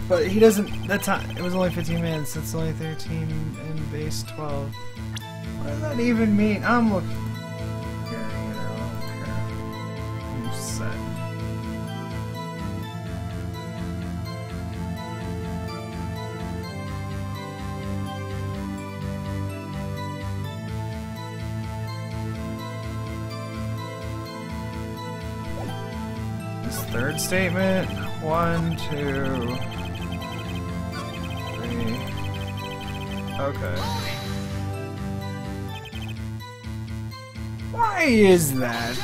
But he doesn't. That time it was only 15 minutes. It's only 13 and base 12. What does that even mean? I'm looking. Here, you know. I'm set. This third statement. 1, 2. Okay. Why is that?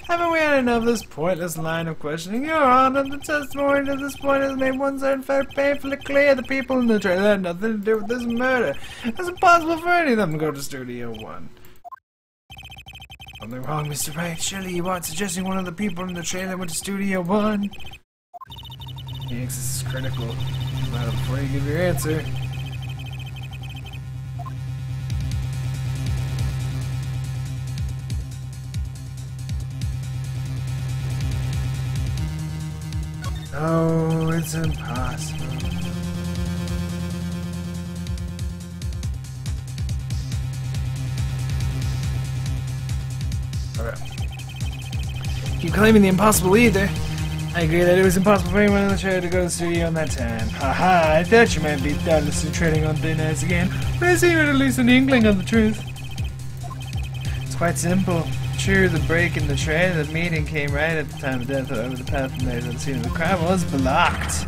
Haven't we had enough of this pointless line of questioning? Your Honor, the testimony to this point has made one certain fact painfully clear. The people in the trailer had nothing to do with this murder. It's impossible for any of them to go to Studio One. Something wrong, Mr. Wright. Surely you aren't suggesting one of the people in the trailer went to Studio One? Phoenix, this is critical. Now, before you give your answer. Oh, it's impossible. Alright. Keep claiming the impossible either. I agree that it was impossible for anyone in the trailer to go to the studio in that time. Haha, I thought you might be doubtlessly treading on thin ice again, but I see you had at least an inkling of the truth. It's quite simple. Sure, the break in the trailer, the meeting came right at the time of death, however the path from there to the scene of the crime was blocked.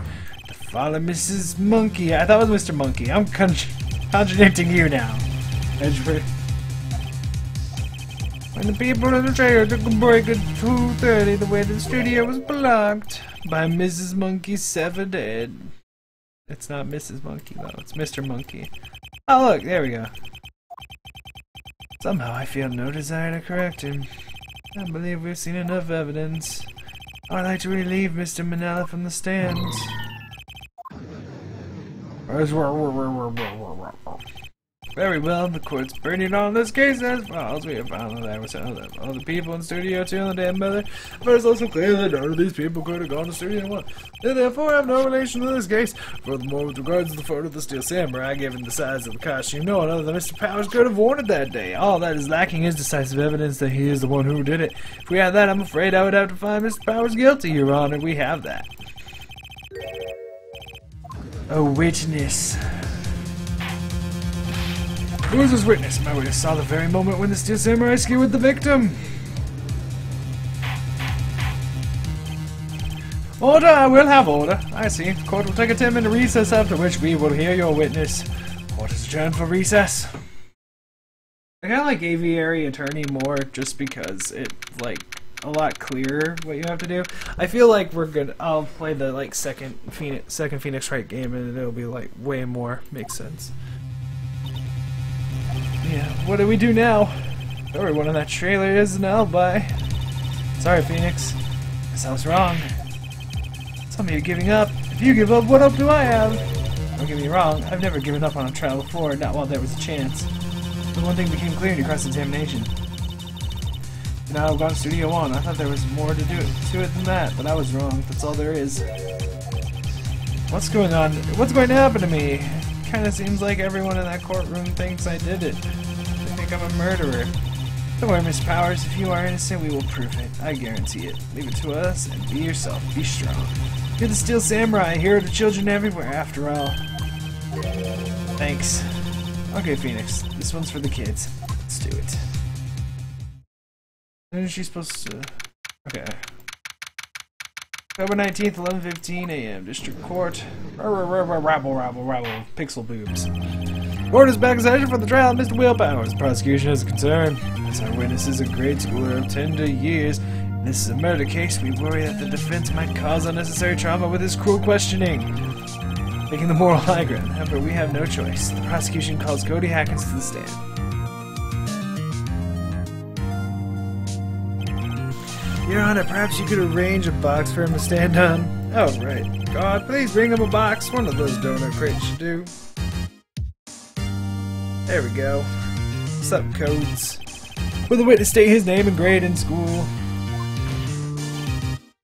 To follow Mrs. Monkey. I thought it was Mr. Monkey. I'm contradicting you now. Edgeworth. When the people in the trailer took a break at 2:30, the way to the studio was blocked by Mrs. Monkey severed head. It's not Mrs. Monkey though, it's Mr. Monkey. Oh look, there we go. Somehow I feel no desire to correct him. I believe we've seen enough evidence. I'd like to relieve Mr. Manella from the stands. Very well, the court's burning on this case as follows. We have found that there was all the people in Studio 2 on the day of murder, but it's also clear that none of these people could have gone to Studio 1. They therefore have no relation to this case. Furthermore, with regards to the photo of the Steel Samurai, given the size of the costume, no one other than Mr. Powers could have worn it that day. All that is lacking is decisive evidence that he is the one who did it. If we had that, I'm afraid I would have to find Mr. Powers guilty, Your Honor. We have that. A witness. Who is this witness? My witness saw the very moment when the Steel Samurai skewered the victim. Order! I will have order. I see. Court will take a 10-minute recess, after which we will hear your witness. Court is adjourned for recess. I kinda like Aviary Attorney more just because it's like a lot clearer what you have to do. I feel like we're good. I'll play the like second Phoenix Wright game and it'll be like way more makes sense. Yeah, what do we do now? Everyone in that trailer is an alibi. Sorry, Phoenix. Guess I was wrong. Some of you giving up. If you give up, what hope do I have? Don't get me wrong, I've never given up on a trial before, not while there was a chance. But one thing became clear in your cross-examination. Now I've gone to Studio 1. I thought there was more to it than that, but I was wrong. That's all there is. What's going on? What's going to happen to me? Kinda seems like everyone in that courtroom thinks I did it. They think I'm a murderer. Don't worry, Miss Powers. If you are innocent, we will prove it. I guarantee it. Leave it to us and be yourself. Be strong. You're the Steel Samurai. Here are the children everywhere, after all. Thanks. Okay, Phoenix. This one's for the kids. Let's do it. When is she supposed to... Okay. October 19th, 11:15 a.m. District Court. Rabble, pixel boobs. Court is back in session for the trial of Mr. Will Powers. The prosecution is concerned. As our witness is a grade schooler of tender years, this is a murder case. We worry that the defense might cause unnecessary trauma with his cruel questioning, making the moral high ground. However, we have no choice. The prosecution calls Cody Hackins to the stand. Your Honor, perhaps you could arrange a box for him to stand on. Oh, right. God, please bring him a box. One of those donut crates should do. There we go. What's up, Codes? Will the witness state his name and grade in school?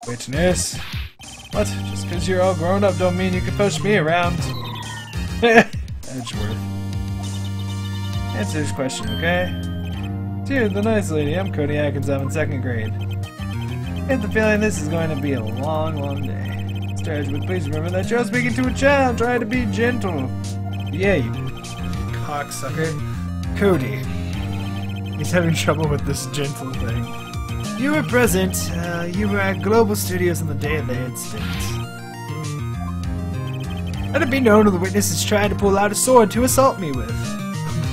Witness? What? Just because you're all grown up don't mean you can push me around. Edgeworth. Answer this question, okay? Dear the nice lady, I'm Cody Atkins. I'm in 2nd grade. I get the feeling this is going to be a long, long day. Mr. Edgeworth, please remember that you're speaking to a child. Try to be gentle. Yeah, you cocksucker. Cody. He's having trouble with this gentle thing. You were present. You were at Global Studios on the day of the incident. Let it be known who the witness is trying to pull out a sword to assault me with.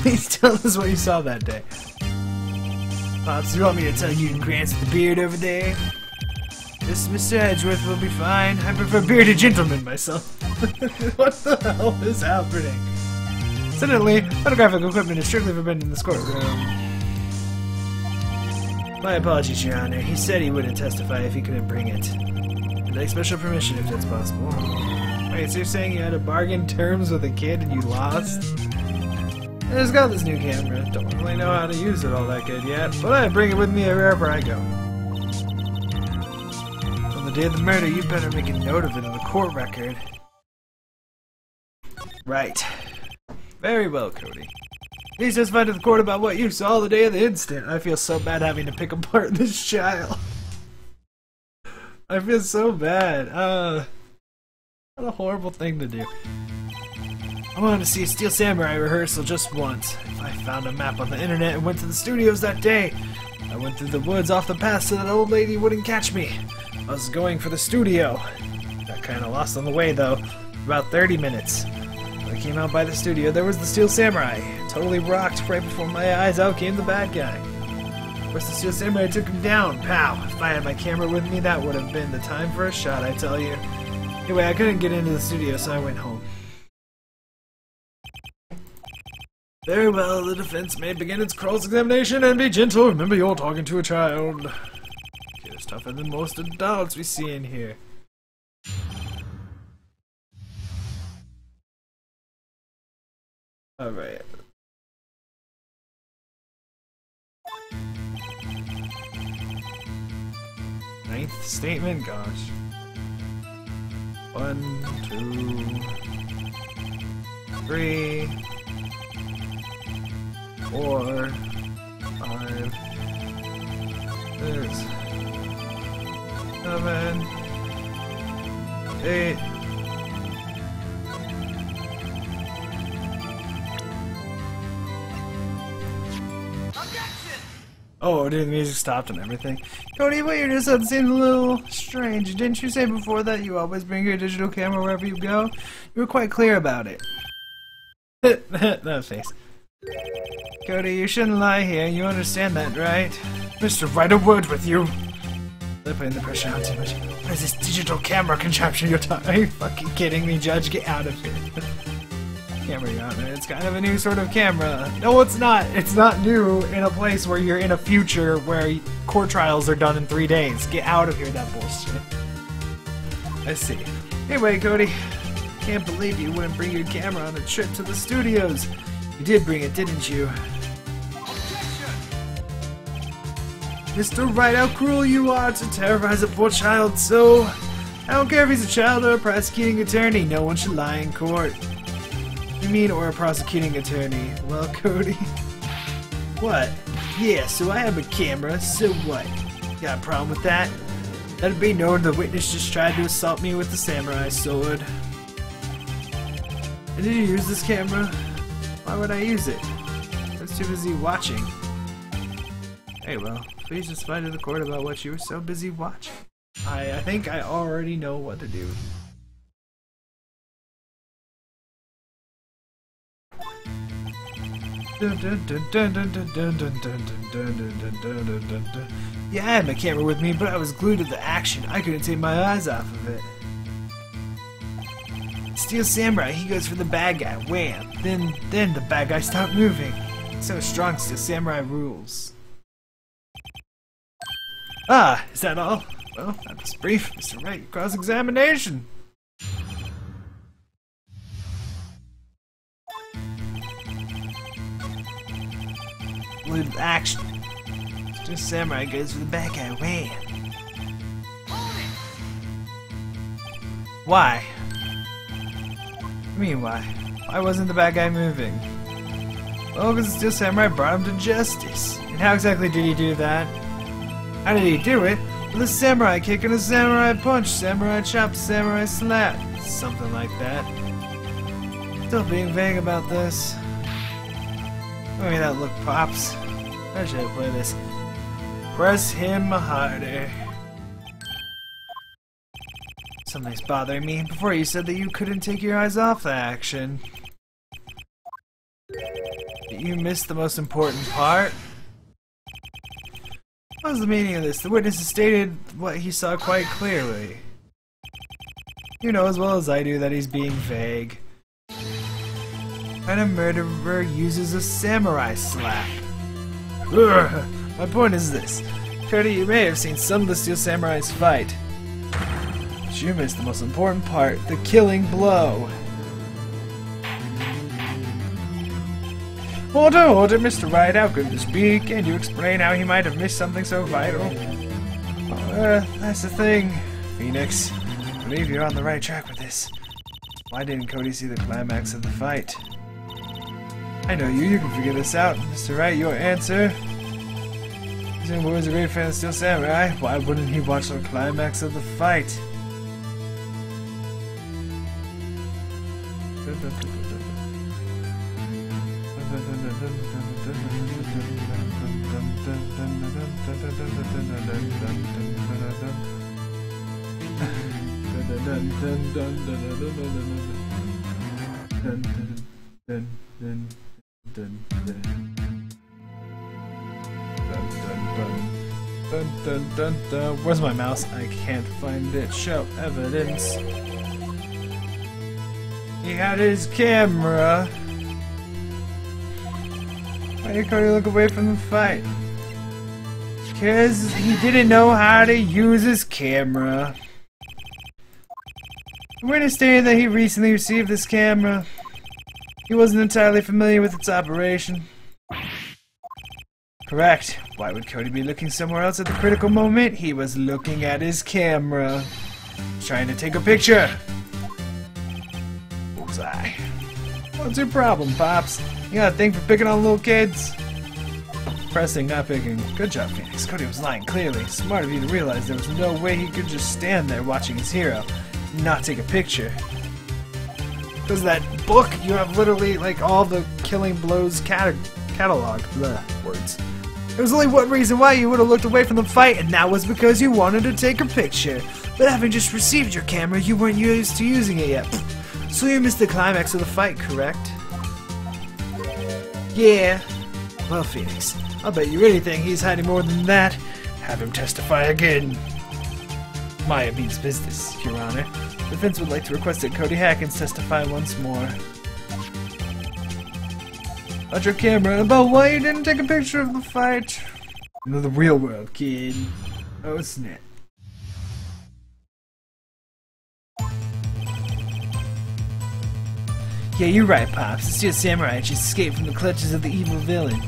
Please tell us what you saw that day. Pops, you want me to tell you Grant's the beard over there? This Mr. Edgeworth will be fine. I prefer bearded gentlemen myself. What the hell is happening? Suddenly, photographic equipment is strictly forbidden in this courtroom. My apologies, Your Honor. He said he wouldn't testify if he couldn't bring it. I'd like special permission if that's possible. Wait, so you're saying you had to bargain terms with a kid and you lost? I just got this new camera. Don't really know how to use it all that good yet, but I bring it with me wherever I go. On the day of the murder, you better make a note of it in the court record. Right. Very well, Cody. Please testify to the court about what you saw the day of the incident. I feel so bad having to pick apart this child. I feel so bad. What a horrible thing to do. I wanted to see a Steel Samurai rehearsal just once. I found a map on the internet and went to the studios that day. I went through the woods off the path so that old lady wouldn't catch me. I was going for the studio. Got kinda lost on the way though. About 30 minutes. When I came out by the studio, there was the Steel Samurai. Totally rocked. Right before my eyes, out came the bad guy. Of course, the Steel Samurai took him down. Pow! If I had my camera with me, that would have been the time for a shot, I tell you. Anyway, I couldn't get into the studio, so I went home. Very well, the defense may begin its cross-examination and be gentle. Remember, you're talking to a child. It's tougher than most adults we see in here. Alright. Ninth statement, gosh. 1, 2, 3, 4, 5, 6, 7, 8. Oh, dude, the music stopped and everything. Cody, what you just said seemed a little strange. Didn't you say before that you always bring your digital camera wherever you go? You were quite clear about it. That face. Cody, you shouldn't lie here. You understand that, right? Mr. Right, a word with you. They're putting the pressure on too much. What is this digital camera contraption you're talking? Are you fucking kidding me, Judge? Get out of here. Camera you're on there. It's kind of a new sort of camera. No, it's not. It's not new in a place where you're in a future where court trials are done in 3 days. Get out of here, that bullshit. I see. Anyway, Cody, can't believe you wouldn't bring your camera on a trip to the studios. You did bring it, didn't you? Mr. Wright, how cruel you are to terrorize a poor child so... I don't care if he's a child or a prosecuting attorney. No one should lie in court. You mean, or a prosecuting attorney? Well, Cody... What? Yeah, so I have a camera, so what? Got a problem with that? Let it be known the witness just tried to assault me with the samurai sword. And did you use this camera? Why would I use it? I was too busy watching. Hey, well, please testify to the court about what you were so busy watching. I think I already know what to do. Yeah, I had my camera with me, but I was glued to the action. I couldn't take my eyes off of it. Steel Samurai, he goes for the bad guy. Wham! Then the bad guy stopped moving. So strong, Steel Samurai rules. Ah, is that all? Well, that was brief, Mr. Wright. Cross-examination. With action. Steel Samurai goes for the bad guy. Wham! Why? I mean, why? Why wasn't the bad guy moving? Well, because the Steel Samurai brought him to justice. And how exactly did he do that? How did he do it? With a samurai kick and a samurai punch, samurai chop, samurai slap. Something like that. Still being vague about this. Give me that look, Pops. I should play this. Press him harder. Something's bothering me. Before you said that you couldn't take your eyes off the action. You missed the most important part. What was the meaning of this? The witnesses stated what he saw quite clearly. You know as well as I do that he's being vague. And a murderer uses a samurai slap. Ugh. My point is this. Cody, you may have seen some of the Steel Samurais fight. But you missed the most important part, the killing blow. Order, Mr. Wright, how could this be? Can you explain how he might have missed something so vital? That's the thing, Phoenix. I believe you're on the right track with this. Why didn't Cody see the climax of the fight? I know you can figure this out. Mr. Wright, your answer? Zenbo is a great fan of Steel Samurai. Why wouldn't he watch the climax of the fight? Where's my mouse? I can't find it. Show evidence. He had his camera. Why did Cody look away from the fight? Because he didn't know how to use his camera. The witness stated that he recently received this camera. He wasn't entirely familiar with its operation. Correct. Why would Cody be looking somewhere else at the critical moment? He was looking at his camera. Trying to take a picture. Bullseye. What's your problem, Pops? You got a thing for picking on little kids? Pressing, not picking. Good job, Phoenix. Cody was lying clearly. Smart of you to realize there was no way he could just stand there watching his hero and not take a picture. Because that book, you have literally like all the Killing Blows catalog. Blech, words. There was only one reason why you would have looked away from the fight, and that was because you wanted to take a picture. But having just received your camera, you weren't used to using it yet. So you missed the climax of the fight, correct? Yeah. Well, Phoenix, I'll bet you anything he's hiding more than that. Have him testify again. Maya means business, Your Honor. The defense would like to request that Cody Hackins testify once more. About your camera, about why you didn't take a picture of the fight. You know the real world, kid. Oh, snap. Yeah, you're right, Pops. The Steel Samurai just escaped from the clutches of the evil villain.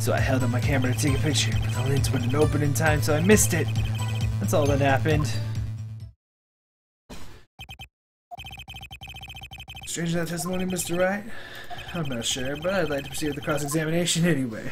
So I held up my camera to take a picture, but the lens wouldn't open in time, so I missed it. That's all that happened. Strange that testimony, Mr. Wright? I'm not sure, but I'd like to proceed with the cross-examination anyway.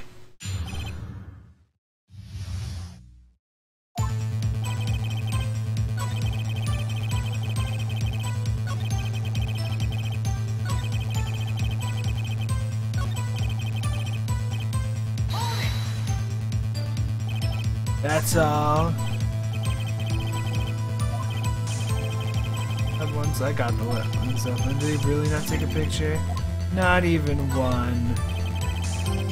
That's all. Once I got the left ones open, did he really not take a picture? Not even one.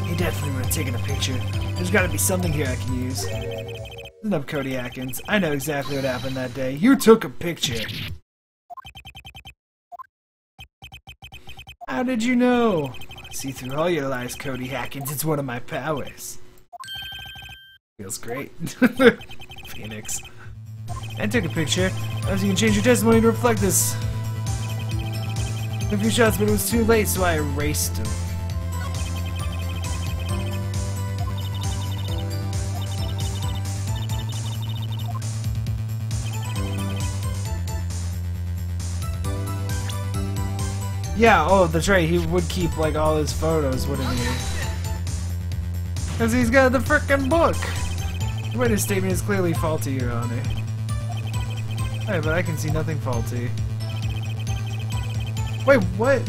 He definitely would have taken a picture. There's gotta be something here I can use. Listen up, Cody Atkins. I know exactly what happened that day. You took a picture. How did you know? See through all your lies, Cody Atkins. It's one of my powers. Feels great. Phoenix. I took a picture. As you can change your testimony to reflect this. A few shots, but it was too late, so I erased them. Yeah, oh, that's right. He would keep like all his photos, wouldn't he? Because he's got the frickin' book. The witness statement is clearly faulty, Your Honor. Hey, but I can see nothing faulty. Wait, what?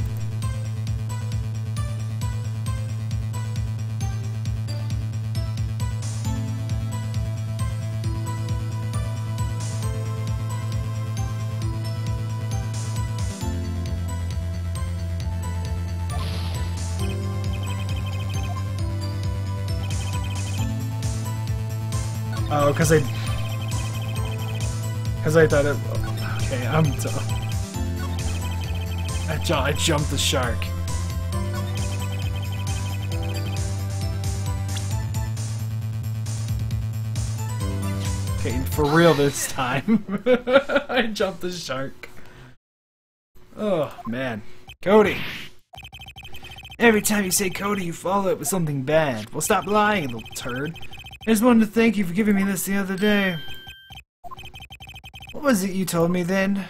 Oh, because I thought it... Okay, I'm dumb. I jumped the shark. Okay, for real this time. I jumped the shark. Oh, man. Cody! Every time you say Cody, you follow it with something bad. Well, stop lying, little turd. I just wanted to thank you for giving me this the other day. What was it you told me then?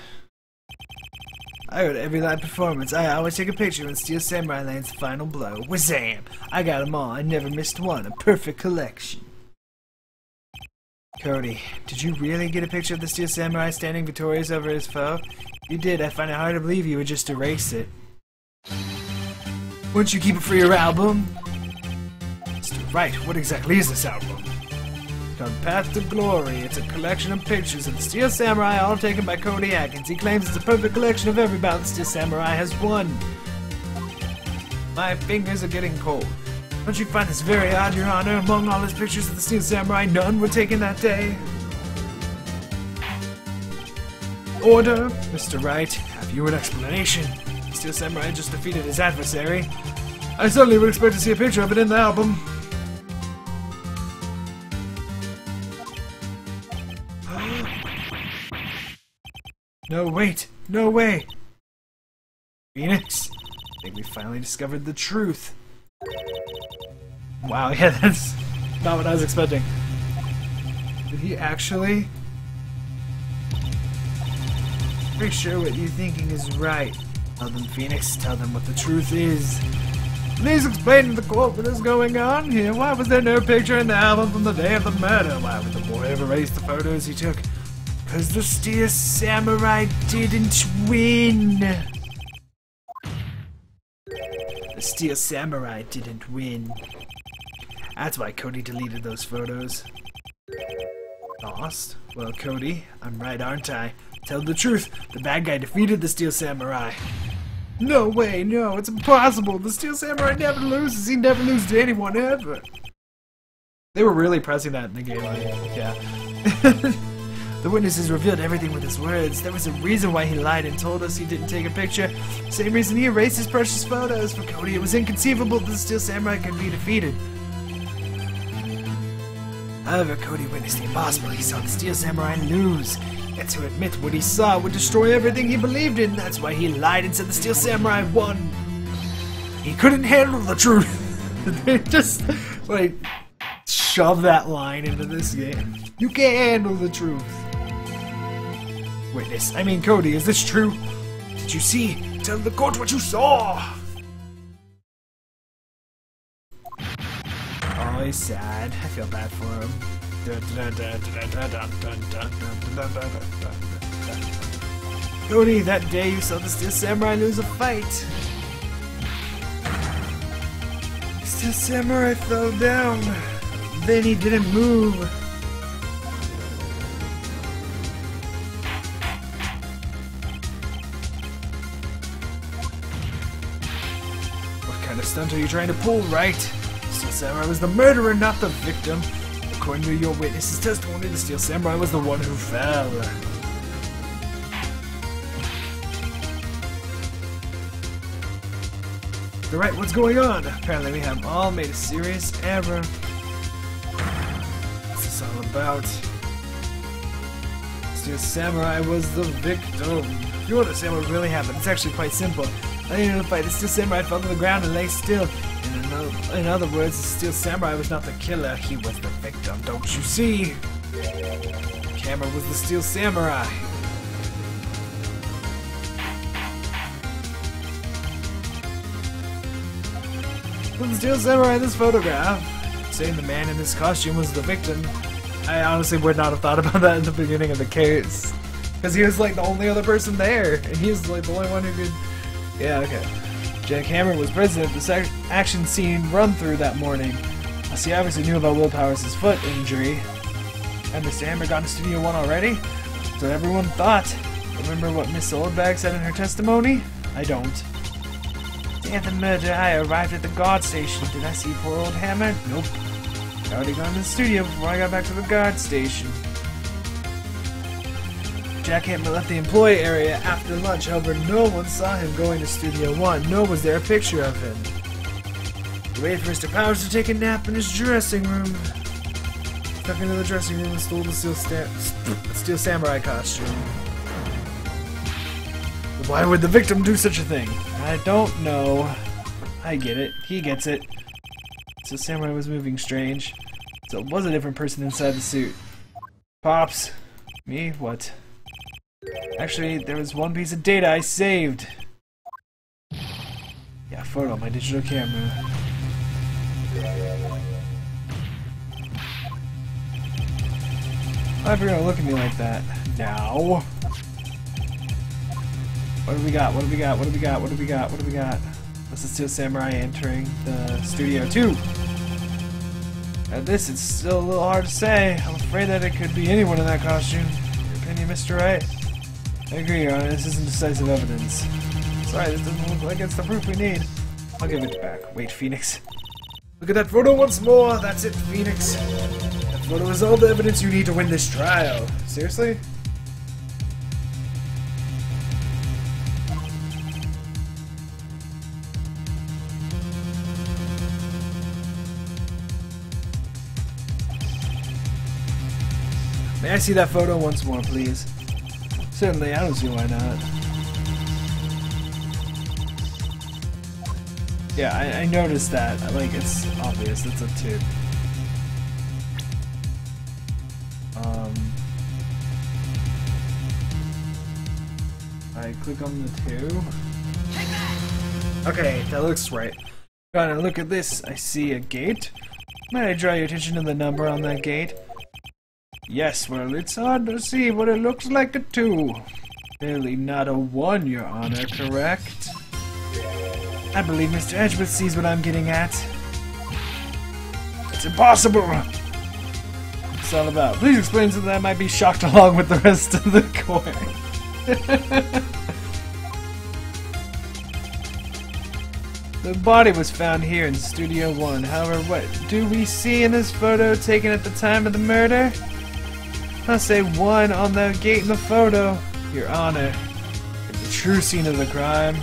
I heard every live performance. I always take a picture when Steel Samurai lands the final blow. Wazam! I got them all. I never missed one. A perfect collection. Cody, did you really get a picture of the Steel Samurai standing victorious over his foe? If you did, I find it hard to believe you would just erase it. Wouldn't you keep it for your album? Mr. Wright, what exactly is this album? Called Path to Glory. It's a collection of pictures of the Steel Samurai, all taken by Cody Atkins. He claims it's a perfect collection of every bout the Steel Samurai has won. My fingers are getting cold. Don't you find this very odd, Your Honor? Among all his pictures of the Steel Samurai, none were taken that day. Order! Mr. Wright, have you an explanation? The Steel Samurai just defeated his adversary. I certainly would expect to see a picture of it in the album. No, wait! No way! Phoenix, I think we finally discovered the truth. Wow, yeah, that's not what I was expecting. Did he actually? Pretty sure what you're thinking is right. Tell them, Phoenix, tell them what the truth is. Please explain to the court what is going on here. Why was there no picture in the album from the day of the murder? Why would the boy ever erase the photos he took? Because the Steel Samurai didn't win. The Steel Samurai didn't win. That's why Cody deleted those photos. Lost? Well, Cody, I'm right, aren't I? Tell the truth. The bad guy defeated the Steel Samurai. No way, no, it's impossible. The Steel Samurai never loses. He never loses to anyone ever. They were really pressing that in the game. Yeah. The witnesses revealed everything with his words. There was a reason why he lied and told us he didn't take a picture. Same reason he erased his precious photos. For Cody, it was inconceivable that the Steel Samurai could be defeated. However, Cody witnessed the impossible. He saw the Steel Samurai lose. And to admit what he saw would destroy everything he believed in. That's why he lied and said the Steel Samurai won. He couldn't handle the truth. They just, like, shove that line into this game. You can't handle the truth. Witness, I mean Cody, is this true? Did you see? Tell the court what you saw! Oh, he's sad. I feel bad for him. Cody, that day you saw the Steel Samurai lose a fight. The Steel Samurai fell down. Then he didn't move. What kind of stunt are you trying to pull, right? Steel Samurai was the murderer, not the victim. According to your witness's testimony, the Steel Samurai was the one who fell. Alright, what's going on? Apparently we have all made a serious error. What's this all about? Steel Samurai was the victim. If you understand what really happened, it's actually quite simple. At the end of the fight, the Steel Samurai fell to the ground and lay still. In other words, the Steel Samurai was not the killer, he was the victim, don't you see? The camera was the Steel Samurai. With the Steel Samurai in this photograph, saying the man in this costume was the victim, I honestly would not have thought about that in the beginning of the case. Because he was like the only other person there, and he was like the only one who could... Yeah, okay. Jack Hammer was present at the action scene run-through that morning. He obviously knew about Will Powers' foot injury. Had Mr. Hammer gone to Studio One already? So everyone thought. Remember what Miss Oldbag said in her testimony? I don't. Day of the murder, I arrived at the guard station. Did I see poor old Hammer? Nope. I'd already gone to the studio before I got back to the guard station. Jack Hammer left the employee area after lunch, however no one saw him going to Studio 1, nor was there a picture of him. He waited for Mr. Powers to take a nap in his dressing room. Stuck into the dressing room and stole the Steel Samurai costume. Why would the victim do such a thing? I don't know. I get it. He gets it. So Samurai was moving strange. So it was a different person inside the suit. Pops. Me? What? Actually, there was one piece of data I saved. Yeah, photo on my digital camera. Why are you gonna look at me like that? Now. What do we got? What do we got? What do we got? What do we got? What do we got? This is Steel Samurai entering the Studio 2. At this, it's still a little hard to say. I'm afraid that it could be anyone in that costume. Your opinion, Mr. Wright? I agree, Your Honor. This isn't decisive evidence. Sorry, this doesn't look like it's the proof we need. I'll give it back. Wait, Phoenix. Look at that photo once more. That's it, Phoenix. That photo is all the evidence you need to win this trial. Seriously? May I see that photo once more, please? Certainly, I don't see why not. Yeah, I noticed that. Like, it's obvious. It's a tube. I click on the 2. Okay, that looks right. Gonna look at this. I see a gate. May I draw your attention to the number on that gate? Yes, well, it's hard to see, but it looks like a 2. Clearly not a 1, Your Honor, correct? I believe Mr. Edgeworth sees what I'm getting at. It's impossible! What's it all about? Please explain so that I might be shocked along with the rest of the court. The body was found here in Studio 1. However, what do we see in this photo taken at the time of the murder? I'll say 1 on the gate in the photo. Your Honor, the true scene of the crime.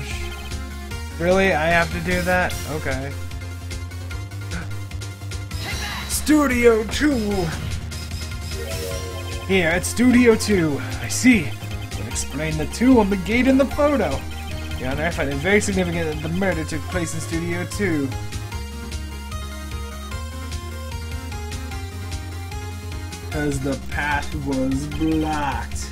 Really? I have to do that? Okay. Studio 2! Here at Studio 2. I see. Would explain the 2 on the gate in the photo. Your Honor, I find it very significant that the murder took place in Studio 2. Because the path was blocked.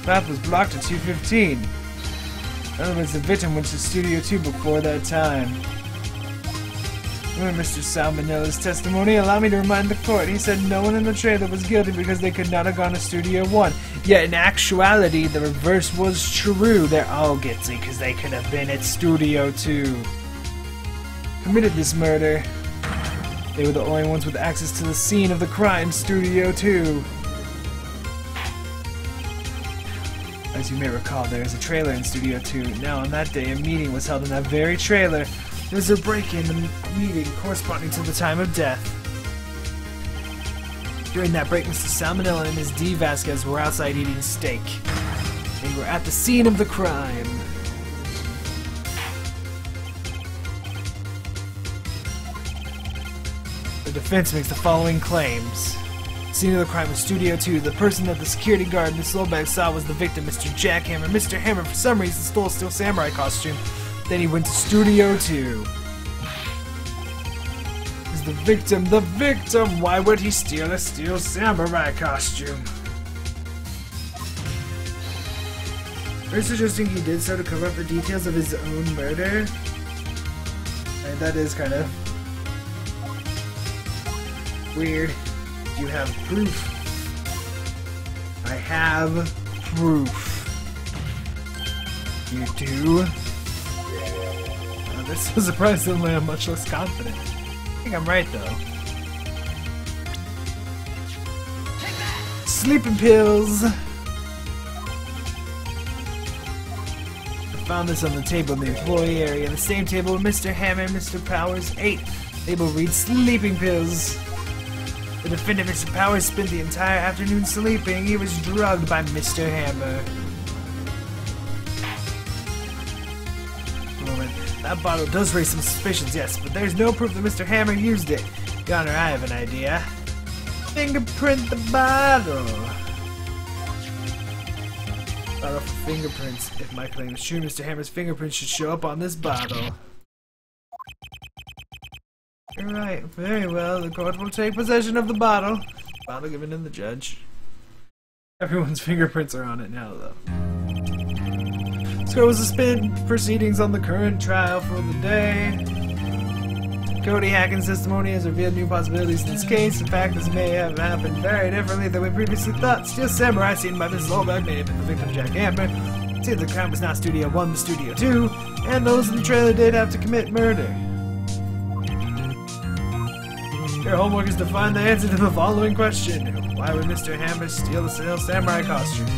The path was blocked at 2:15. In other words, the victim went to Studio 2 before that time. Remember Mr. Salmonella's testimony? Allow me to remind the court. He said no one in the trailer was guilty because they could not have gone to Studio 1. Yet in actuality, the reverse was true. They're all guilty because they could have been at Studio 2. Committed this murder. They were the only ones with access to the scene of the crime, Studio 2. As you may recall, there is a trailer in Studio 2. Now, on that day, a meeting was held in that very trailer. There was a break in the meeting corresponding to the time of death. During that break, Mr. Salmonella and Ms. D. Vasquez were outside eating steak. They were at the scene of the crime. The defense makes the following claims. Scene of the crime was Studio 2. The person that the security guard Miss Lobag saw was the victim, Mr. Jack Hammer. Mr. Hammer, for some reason, stole a Steel Samurai costume. Then he went to Studio 2. Is the victim the victim? Why would he steal a Steel Samurai costume? Are you suggesting he did so to cover up the details of his own murder? Right, that is kind of weird. You have proof. I have proof. You do? This is surprisingly I'm much less confident. I think I'm right though. Sleeping pills! The found this on the table in the employee area. The same table where Mr. Hammer and Mr. Powers ate. Label reads sleeping pills. The defendant, Mr. Powers, spent the entire afternoon sleeping. He was drugged by Mr. Hammer. That bottle does raise some suspicions, yes, but there's no proof that Mr. Hammer used it. Your Honor, I have an idea. Fingerprint the bottle. Bottle for fingerprints. If my claim is true, Mr. Hammer's fingerprints should show up on this bottle. You're right. Very well. The court will take possession of the bottle. Bottle given to the judge. Everyone's fingerprints are on it now, though. Scroll will suspend proceedings on the current trial for the day. Cody Hacken's testimony has revealed new possibilities in this case. In fact, this may have happened very differently than we previously thought. Steel Samurai, seen by Mrs. Olberg, may have been the victim Jack Hammer. See, the crime was not Studio 1 but Studio 2, and those in the trailer did have to commit murder. Your homework is to find the answer to the following question. Why would Mr. Hammer steal the Steel Samurai costume?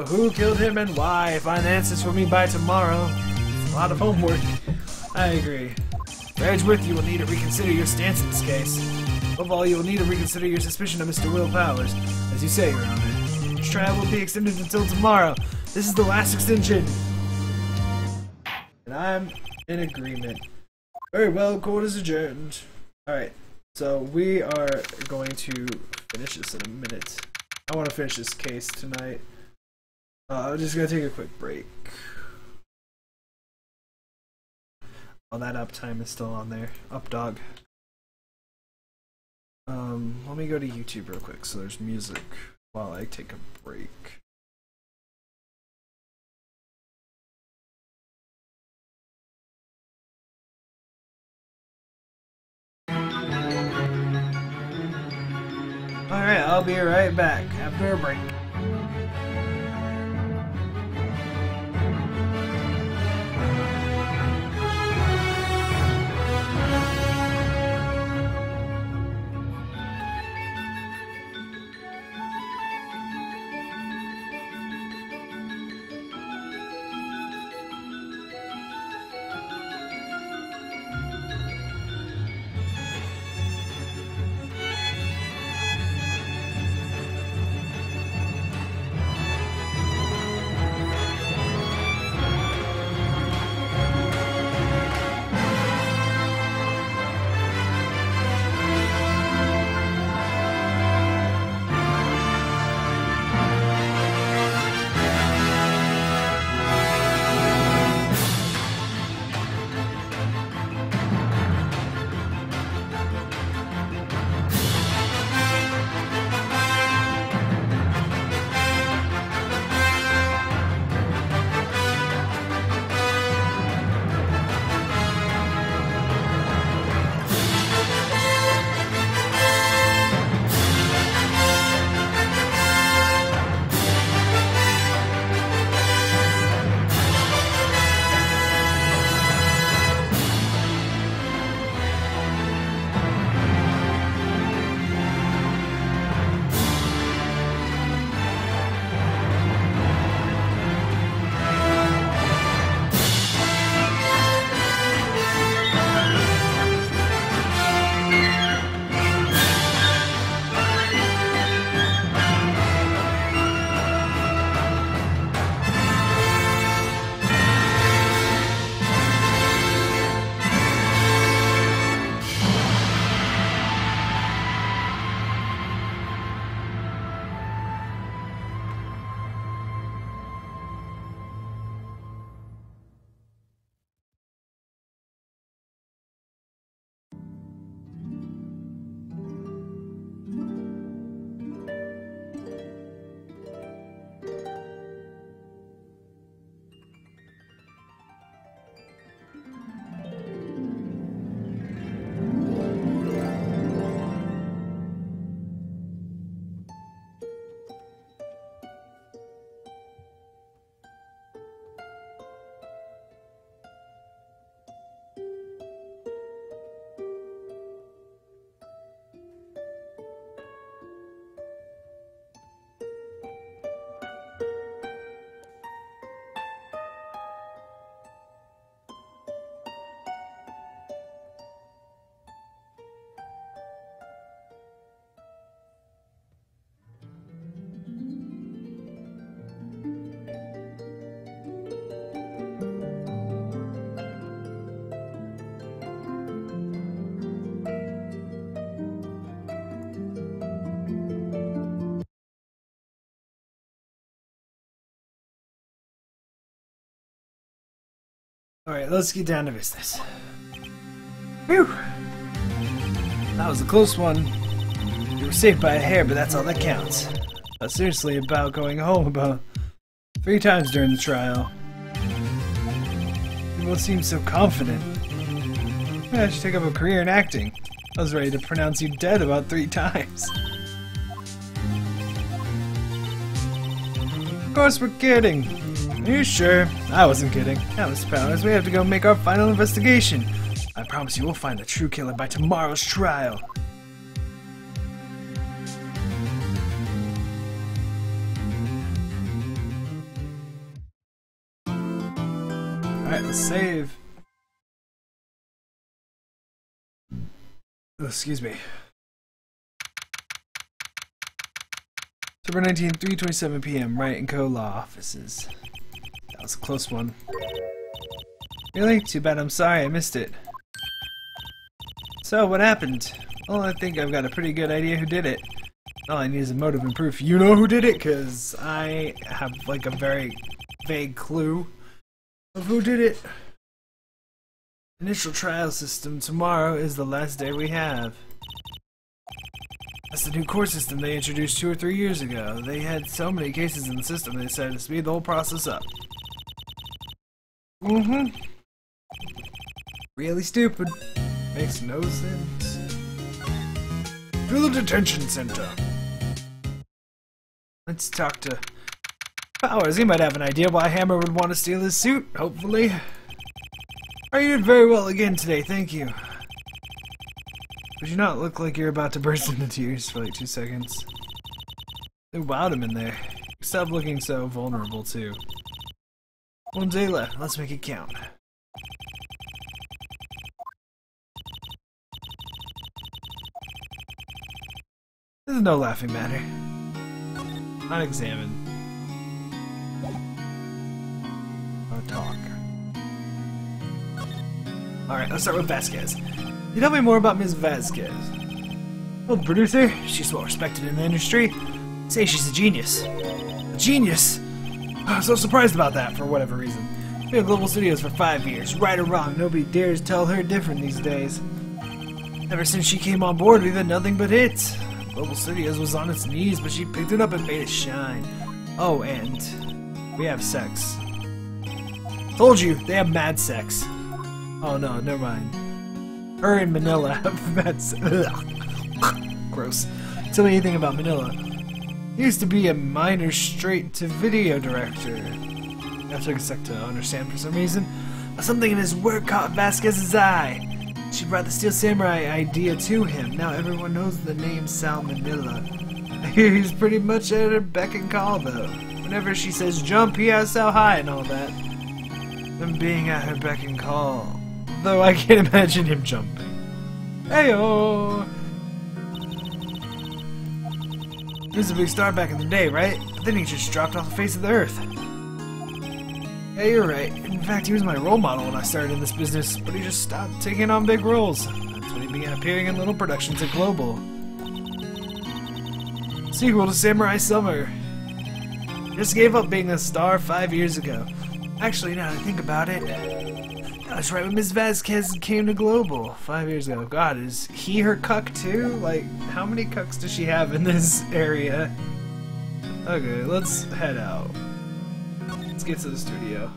Who killed him and why? Find the answers for me by tomorrow. It's a lot of homework. I agree. Edgeworth, you will need to reconsider your stance in this case. Above all, you will need to reconsider your suspicion of Mr. Will Powers. As you say, Your Honor. This trial will be extended until tomorrow. This is the last extension. And I'm in agreement. Very well, court is adjourned. Alright, so we are going to finish this in a minute. I want to finish this case tonight. I'm just going to take a quick break. Oh, that uptime is still on there. Up dog. Let me go to YouTube real quick so there's music while I take a break. Alright, I'll be right back after a break. Alright, let's get down to business. Phew! That was a close one. You were saved by a hair, but that's all that counts. Seriously about going home about 3 times during the trial. You both seem so confident. Yeah, I should take up a career in acting. I was ready to pronounce you dead about 3 times. Of course we're kidding. Are you sure? I wasn't kidding. Now, Miss Powers, we have to go make our final investigation. I promise you we'll find the true killer by tomorrow's trial. Alright, let's save. Oh, excuse me. October 19th, 3:27 p.m. Wright & Co. Law Offices. That was a close one. Really? Too bad. I'm sorry I missed it. So, what happened? Well, I think I've got a pretty good idea who did it. All I need is a motive and proof. You know who did it? Because I have, like, a very vague clue of who did it. Initial trial system. Tomorrow is the last day we have. That's the new court system they introduced 2 or 3 years ago. They had so many cases in the system they decided to speed the whole process up. Really stupid. Makes no sense. To the detention center. Let's talk to Powers. He might have an idea why Hammer would want to steal his suit, hopefully. Oh, you did very well again today, thank you. Would you not look like you're about to burst into tears for like 2 seconds? They wowed him in there. Stop looking so vulnerable, too. 1 day left. Let's make it count. This is no laughing matter. Not examined. No talk. Alright, let's start with Vasquez. You tell me more about Ms. Vasquez. Well, the producer, she's well respected in the industry. Say she's a genius. A genius? I'm so surprised about that for whatever reason. Been at Global Studios for 5 years. Right or wrong, nobody dares tell her different these days. Ever since she came on board, we've had nothing but hits. Global Studios was on its knees, but she picked it up and made it shine. Oh, and we have sex. Told you, they have mad sex. Oh no, never mind. Her and Manila have mad sex. Gross. Tell me anything about Manila. He used to be a minor straight-to-video director. That took a sec to understand for some reason. But something in his work caught Vasquez's eye. She brought the Steel Samurai idea to him. Now everyone knows the name Sal Manila. I hear he's pretty much at her beck and call, though. Whenever she says jump, he has how high and all that. Them being at her beck and call. Though I can't imagine him jumping. Heyo! He was a big star back in the day, right? But then he just dropped off the face of the earth. Yeah, you're right. In fact, he was my role model when I started in this business, but he just stopped taking on big roles. That's when he began appearing in little productions at Global. Sequel to Samurai Summer. He just gave up being a star 5 years ago. Actually, now that I think about it, that's right when Ms. Vasquez came to Global 5 years ago. God, is he her cuck too? Like, how many cucks does she have in this area? Okay, let's head out. Let's get to the studio.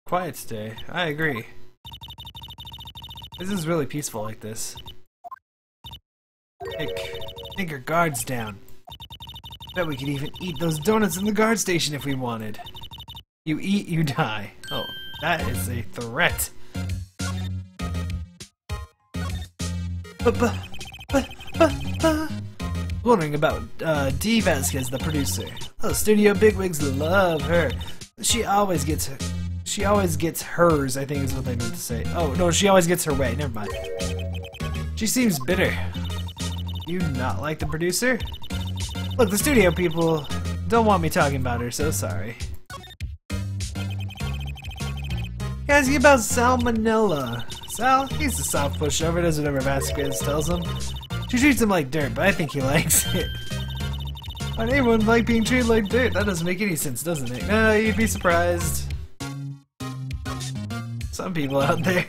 Quiet today. I agree. This is really peaceful like this. Take your guards down. Bet we could even eat those donuts in the guard station if we wanted. You eat, you die. Oh, that is a threat. Wondering about Dee Vasquez, the producer. Oh, studio bigwigs love her. She always gets hers, I think is what they meant to say. Oh, no, she always gets her way. Never mind. She seems bitter. You not like the producer? Look, the studio people don't want me talking about her, so sorry. Asking about Sal Manila. Sal, he's a soft pushover, does whatever Vasquez tells him. She treats him like dirt, but I think he likes it. Why anyone like being treated like dirt? That doesn't make any sense, doesn't it? No, you'd be surprised. Some people out there.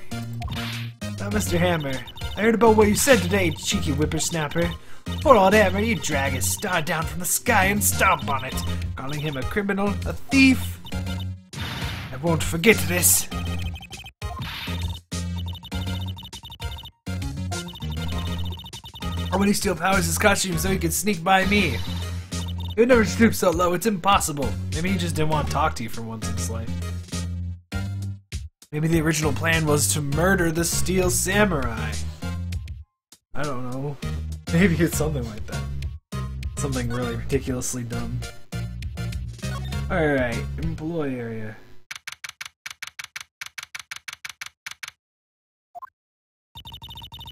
Now, Mr. Hammer, I heard about what you said today, cheeky whippersnapper. For all that, man, you drag his star down from the sky and stomp on it, calling him a criminal, a thief. I won't forget this. Or when he still powers his costume so he can sneak by me. He would never stoop so low, it's impossible. Maybe he just didn't want to talk to you for once in his life. Maybe the original plan was to murder the Steel Samurai. I don't know. Maybe it's something like that. Something really ridiculously dumb. Alright, employee area.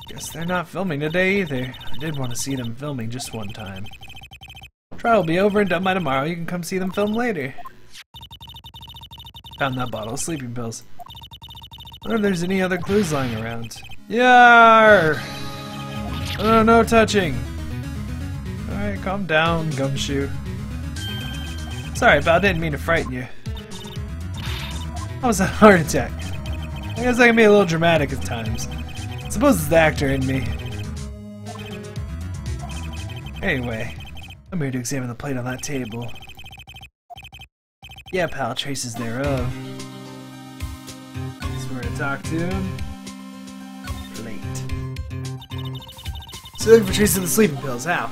Guess they're not filming today either. I did want to see them filming just one time. Trial will be over and done by tomorrow. You can come see them film later. Found that bottle of sleeping pills. Wonder if there's any other clues lying around. Yar! Oh, no touching. Alright, calm down, Gumshoe. Sorry, pal, I didn't mean to frighten you. That was a heart attack. I guess I can be a little dramatic at times. I suppose it's the actor in me. Anyway, I'm here to examine the plate on that table. Yeah, pal, traces thereof. So we're gonna talk to him. Plate. So looking for traces of the sleeping pills, how?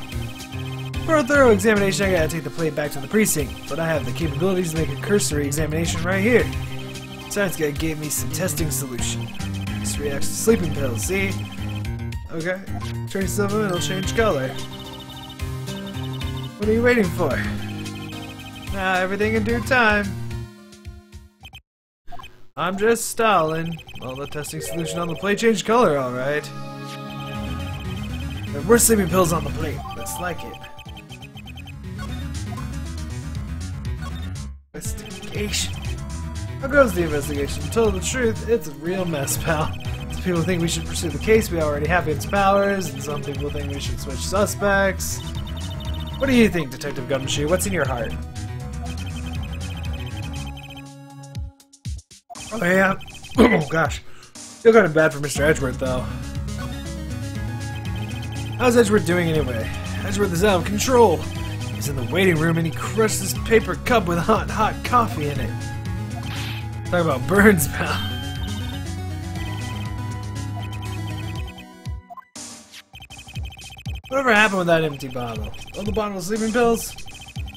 For a thorough examination, I gotta take the plate back to the precinct, but I have the capabilities to make a cursory examination right here. Science guy gave me some testing solution. This reacts to sleeping pills, see? Okay. Trace of them, it'll change color. What are you waiting for? Nah, everything in due time. I'm just stalling. Well, the testing solution on the plate changed color, alright. There were sleeping pills on the plate. Looks like it. Investigation. How goes the investigation? To tell the truth, it's a real mess, pal. Some people think we should pursue the case we already have its powers, and some people think we should switch suspects. What do you think, Detective Gumshoe? What's in your heart? Oh yeah. Oh gosh. Feel kind of bad for Mr. Edgeworth, though. How's Edgeworth doing anyway? Edgeworth is out of control. He's in the waiting room and he crushed this paper cup with hot coffee in it. Talk about burns, pal. Whatever happened with that empty bottle? Oh, the bottle of sleeping pills?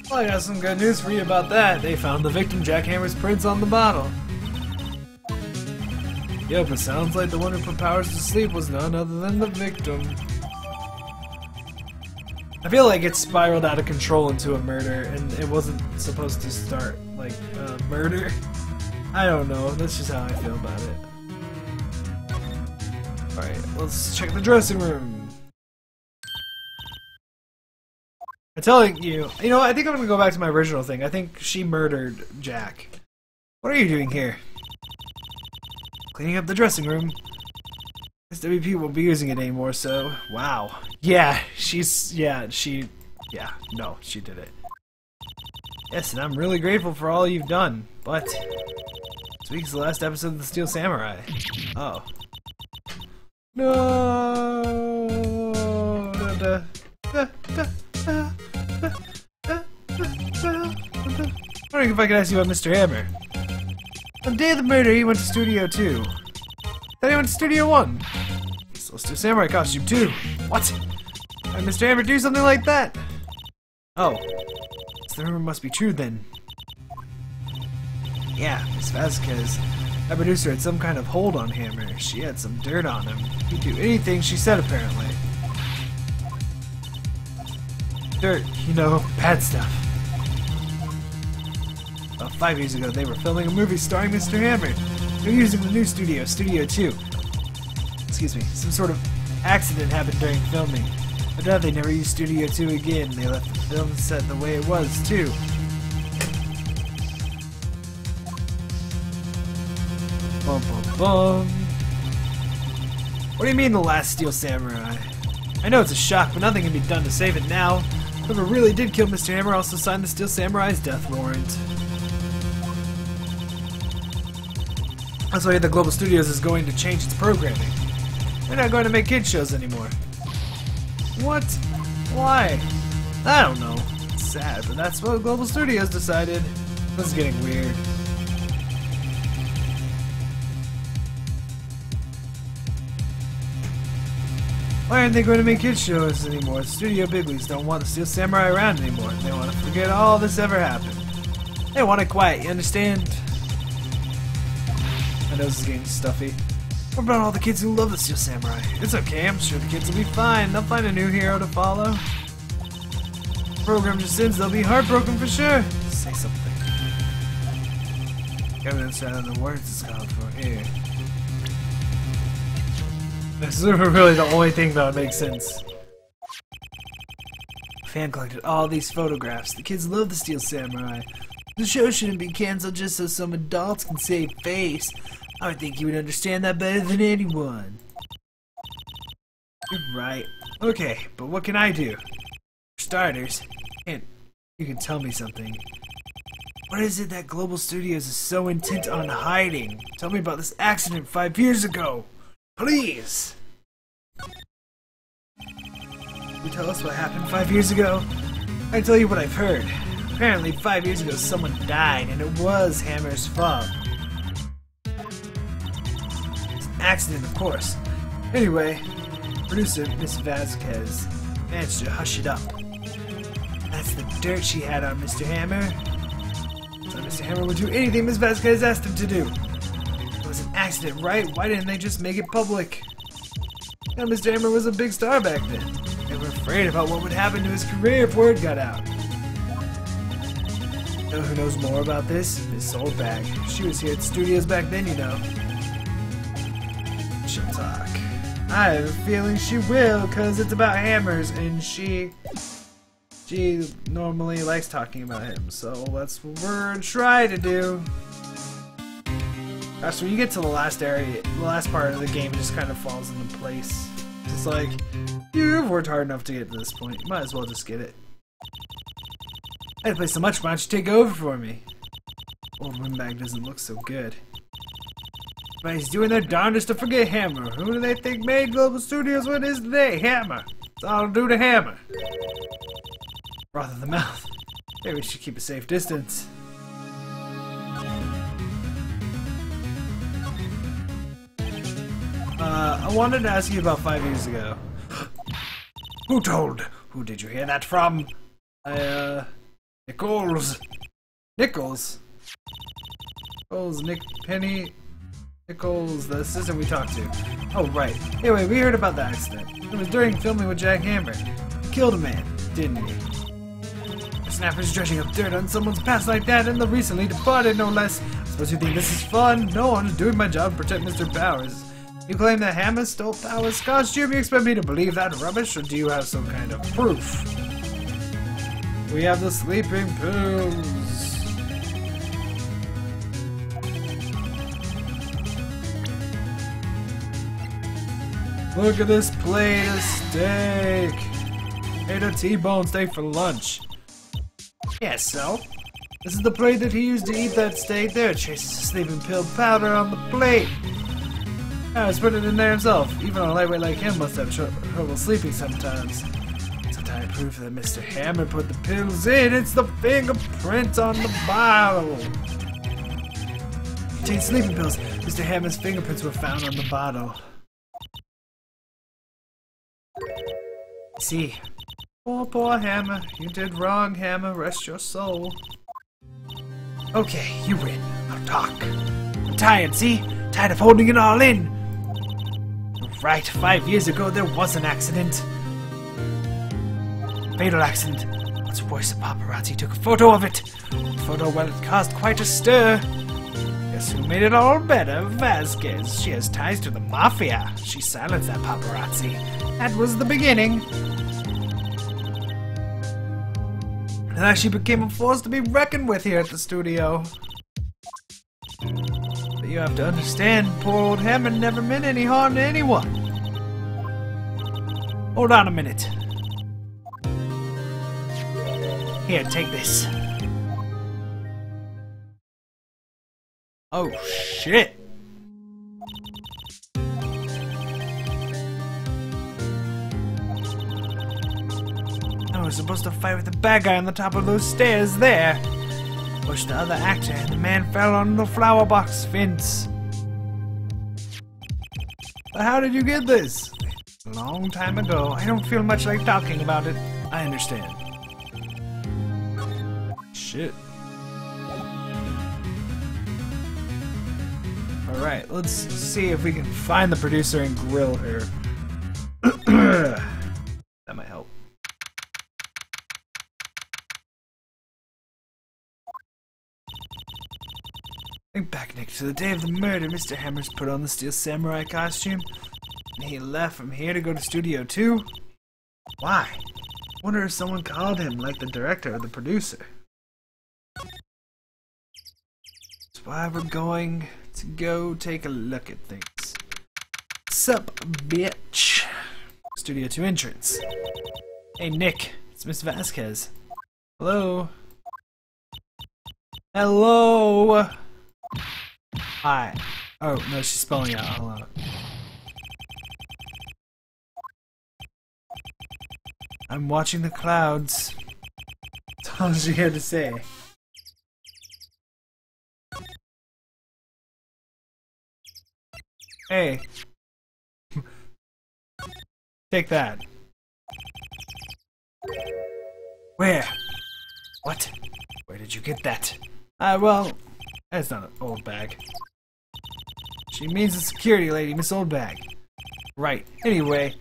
Well, I got some good news for you about that. They found the victim Jack Hammer's prints on the bottle. Yep, it sounds like the one who put powers to sleep was none other than the victim. I feel like it spiraled out of control into a murder, and it wasn't supposed to start like a murder. I don't know, that's just how I feel about it. Alright, let's check the dressing room. I'm telling you, you know, I think I'm gonna go back to my original thing. I think she murdered Jack. What are you doing here? Cleaning up the dressing room. SWP won't be using it anymore, so... Wow. Yeah, she did it. Yes, and I'm really grateful for all you've done, but... This week's the last episode of The Steel Samurai. Oh. No! Wondering if I could ask you about Mr. Hammer. On the day of the murder, he went to Studio 2. Then he went to Studio 1. He still Steel Samurai costume too. What? Why did Mr. Hammer do something like that? Oh. So the rumor must be true then. Yeah, Miss Vasquez. That producer had some kind of hold on Hammer. She had some dirt on him. He'd do anything she said, apparently. Dirt, you know, bad stuff. About 5 years ago, they were filming a movie starring Mr. Hammer. They were using the new studio, Studio 2. Excuse me, some sort of accident happened during filming. I doubt they never used Studio 2 again. They left the film set the way it was, too. Bum bum bum. What do you mean the last Steel Samurai? I know it's a shock, but nothing can be done to save it now. Whoever really did kill Mr. Hammer also signed the Steel Samurai's death warrant. That's why the Global Studios is going to change its programming. They're not going to make kids shows anymore. What? Why? I don't know. It's sad, but that's what Global Studios decided. This is getting weird. Why aren't they going to make kids shows anymore? The studio bigwigs don't want the Steel Samurai around anymore. They want to forget all this ever happened. They want it quiet, you understand? My nose is getting stuffy. What about all the kids who love the Steel Samurai? It's okay, I'm sure the kids will be fine. They'll find a new hero to follow. The program just ends, they'll be heartbroken for sure. Say something. Evidence out of the words it's called for here. This is really the only thing that would make sense. A fan collected all these photographs. The kids love the Steel Samurai. The show shouldn't be cancelled just so some adults can save face. I would think you would understand that better than anyone. You're right. Okay, but what can I do? For starters, you can tell me something. What is it that Global Studios is so intent on hiding? Tell me about this accident 5 years ago. Please! You tell us what happened 5 years ago? I tell you what I've heard. Apparently 5 years ago someone died and it was Hammer's fault. It's an accident, of course. Anyway, producer Miss Vasquez managed to hush it up. That's the dirt she had on Mr. Hammer. So Mr. Hammer would do anything Miss Vasquez asked him to do. It was an accident, right? Why didn't they just make it public? You know, Mr. Hammer was a big star back then. They were afraid about what would happen to his career if word got out. You know who knows more about this? Miss Soulbag. She was here at the studios back then, you know. She'll talk. I have a feeling she will, because it's about hammers, and she normally likes talking about him, so that's what we're gonna try to do. Gosh, when you get to the last area, the last part of the game just kind of falls into place. It's like, you've worked hard enough to get to this point, you might as well just get it. I had to play so much, why don't you take over for me? Old Windbag doesn't look so good. But he's doing their darndest to forget Hammer. Who do they think made Global Studios? What is they? Hammer. It's all due to Hammer. Froth in the mouth. Maybe we should keep a safe distance. I wanted to ask you about 5 years ago. Who told? Who did you hear that from? Nichols. Nichols? Nichols, Nichols, the assistant we talked to. Oh, right. Anyway, we heard about the accident. It was during filming with Jack Hammer. He killed a man, didn't he? The snapper's dredging up dirt on someone's past like that, and the recently departed, no less. I suppose you think this is fun? No, I'm just doing my job to protect Mr. Powers. You claim that Hammer stole Powers' costume? You expect me to believe that rubbish, or do you have some kind of proof? We have the sleeping pills. Look at this plate of steak. Ate a T-bone steak for lunch. Yes, so? This is the plate that he used to eat that steak. There are traces of sleeping pill powder on the plate. Harris put it in there himself. Even a lightweight like him must have trouble sleeping sometimes. So I proof that Mr. Hammer put the pills in. It's the fingerprint on the bottle. Contained sleeping pills. Mr. Hammer's fingerprints were found on the bottle. See. Poor Hammer. You did wrong, Hammer. Rest your soul. Okay, you win. I'll talk. I'm tired, see? Tired of holding it all in. Right, 5 years ago there was an accident. Fatal accident. What's worse, a paparazzi took a photo of it. The photo, well, it caused quite a stir. Guess who made it all better? Vasquez. She has ties to the mafia. She silenced that paparazzi. That was the beginning. And actually became a force to be reckoned with here at the studio. But you have to understand, poor old Hammer never meant any harm to anyone. Hold on a minute. Here, take this. Oh, shit. I was supposed to fight with the bad guy on the top of those stairs there. Pushed the other actor and the man fell on the flower box fence. But how did you get this? A long time ago. I don't feel much like talking about it. I understand. Shit. Alright, let's see if we can find the producer and grill her. That might help. Think back, Nick, to the day of the murder. Mr. Hammers put on the Steel Samurai costume, and he left from here to go to Studio 2? Why? I wonder if someone called him, like the director or the producer. That's why we're going to go take a look at things. Sup, bitch? Studio 2 entrance. Hey, Nick, it's Miss Vasquez. Hello? Hello? Hi. Oh, no, she's spelling out. Hold on. I'm watching the clouds. That's all she had to say. Hey. Take that. Where? What? Where did you get that? Well, that's not an old bag. She means the security lady, Miss Oldbag. Right. Anyway,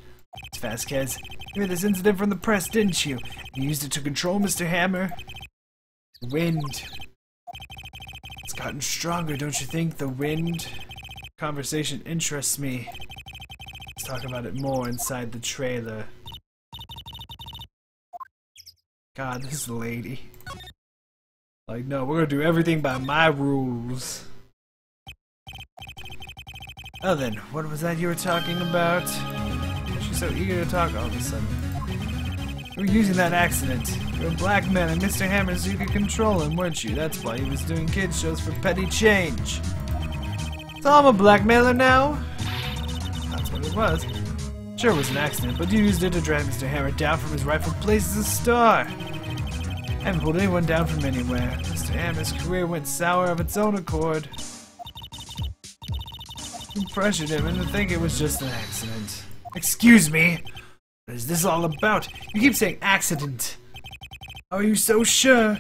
Miss Vasquez, you heard this incident from the press, didn't you? You used it to control Mr. Hammer. The wind. It's gotten stronger, don't you think? The wind. Conversation interests me. Let's talk about it more inside the trailer. God, this lady. Like, no, we're gonna do everything by my rules. Oh, then, what was that you were talking about? She's so eager to talk all of a sudden. You were using that accident. You're a black man, and Mr. Hammers, you could control him, weren't you? That's why he was doing kids shows for petty change. So I'm a blackmailer now? That's what it was. Sure, it was an accident, but you used it to drag Mr. Hammer down from his rightful place as a star. I haven't pulled anyone down from anywhere. Mr. Hammer's career went sour of its own accord. You pressured him into think it was just an accident. Excuse me? What is this all about? You keep saying accident. Are you so sure?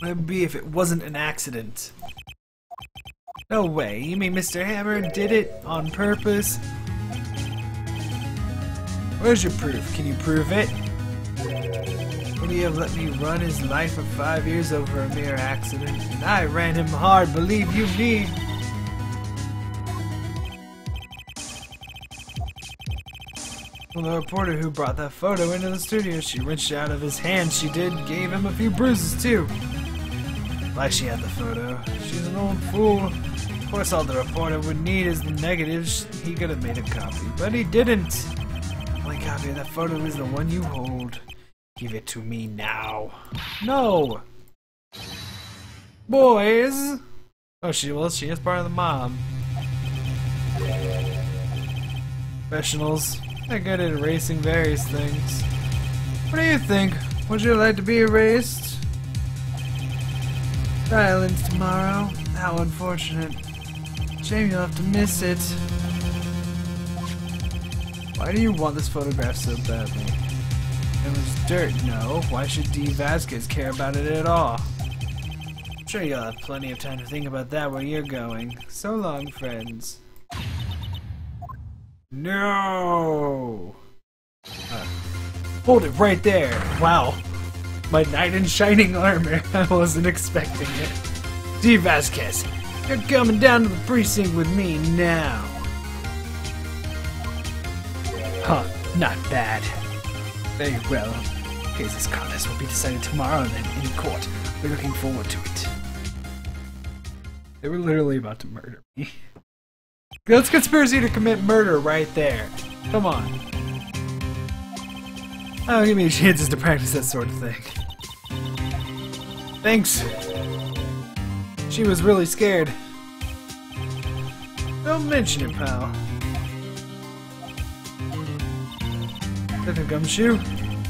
What would it be if it wasn't an accident? No way. You mean Mr. Hammer did it on purpose? Where's your proof? Can you prove it? Would he have let me run his life for 5 years over a mere accident? And I ran him hard, believe you me. Well, the reporter who brought that photo into the studio, she wrenched it out of his hand. She did, gave him a few bruises too. Like she had the photo. She's an old fool. Of course, all the reporter would need is the negatives. He could have made a copy, but he didn't. The only copy of that photo is the one you hold. Give it to me now. No! Boys! Oh, she is part of the mob. Professionals. They're good at erasing various things. What do you think? Would you like to be erased? Islands tomorrow. How unfortunate. Shame you'll have to miss it. Why do you want this photograph so badly? It was dirt, no. Why should D. Vasquez care about it at all? I'm sure you'll have plenty of time to think about that where you're going. So long, friends. No! Hold it right there! Wow. My knight in shining armor. I wasn't expecting it. D. Vasquez, you're coming down to the precinct with me now. Huh, not bad. Very well. Case's contest will be decided tomorrow then in court. We're looking forward to it. They were literally about to murder me. That's conspiracy to commit murder right there. Come on. Oh, give me chances to practice that sort of thing. Thanks. She was really scared. Don't mention it, pal. Look at Gumshoe.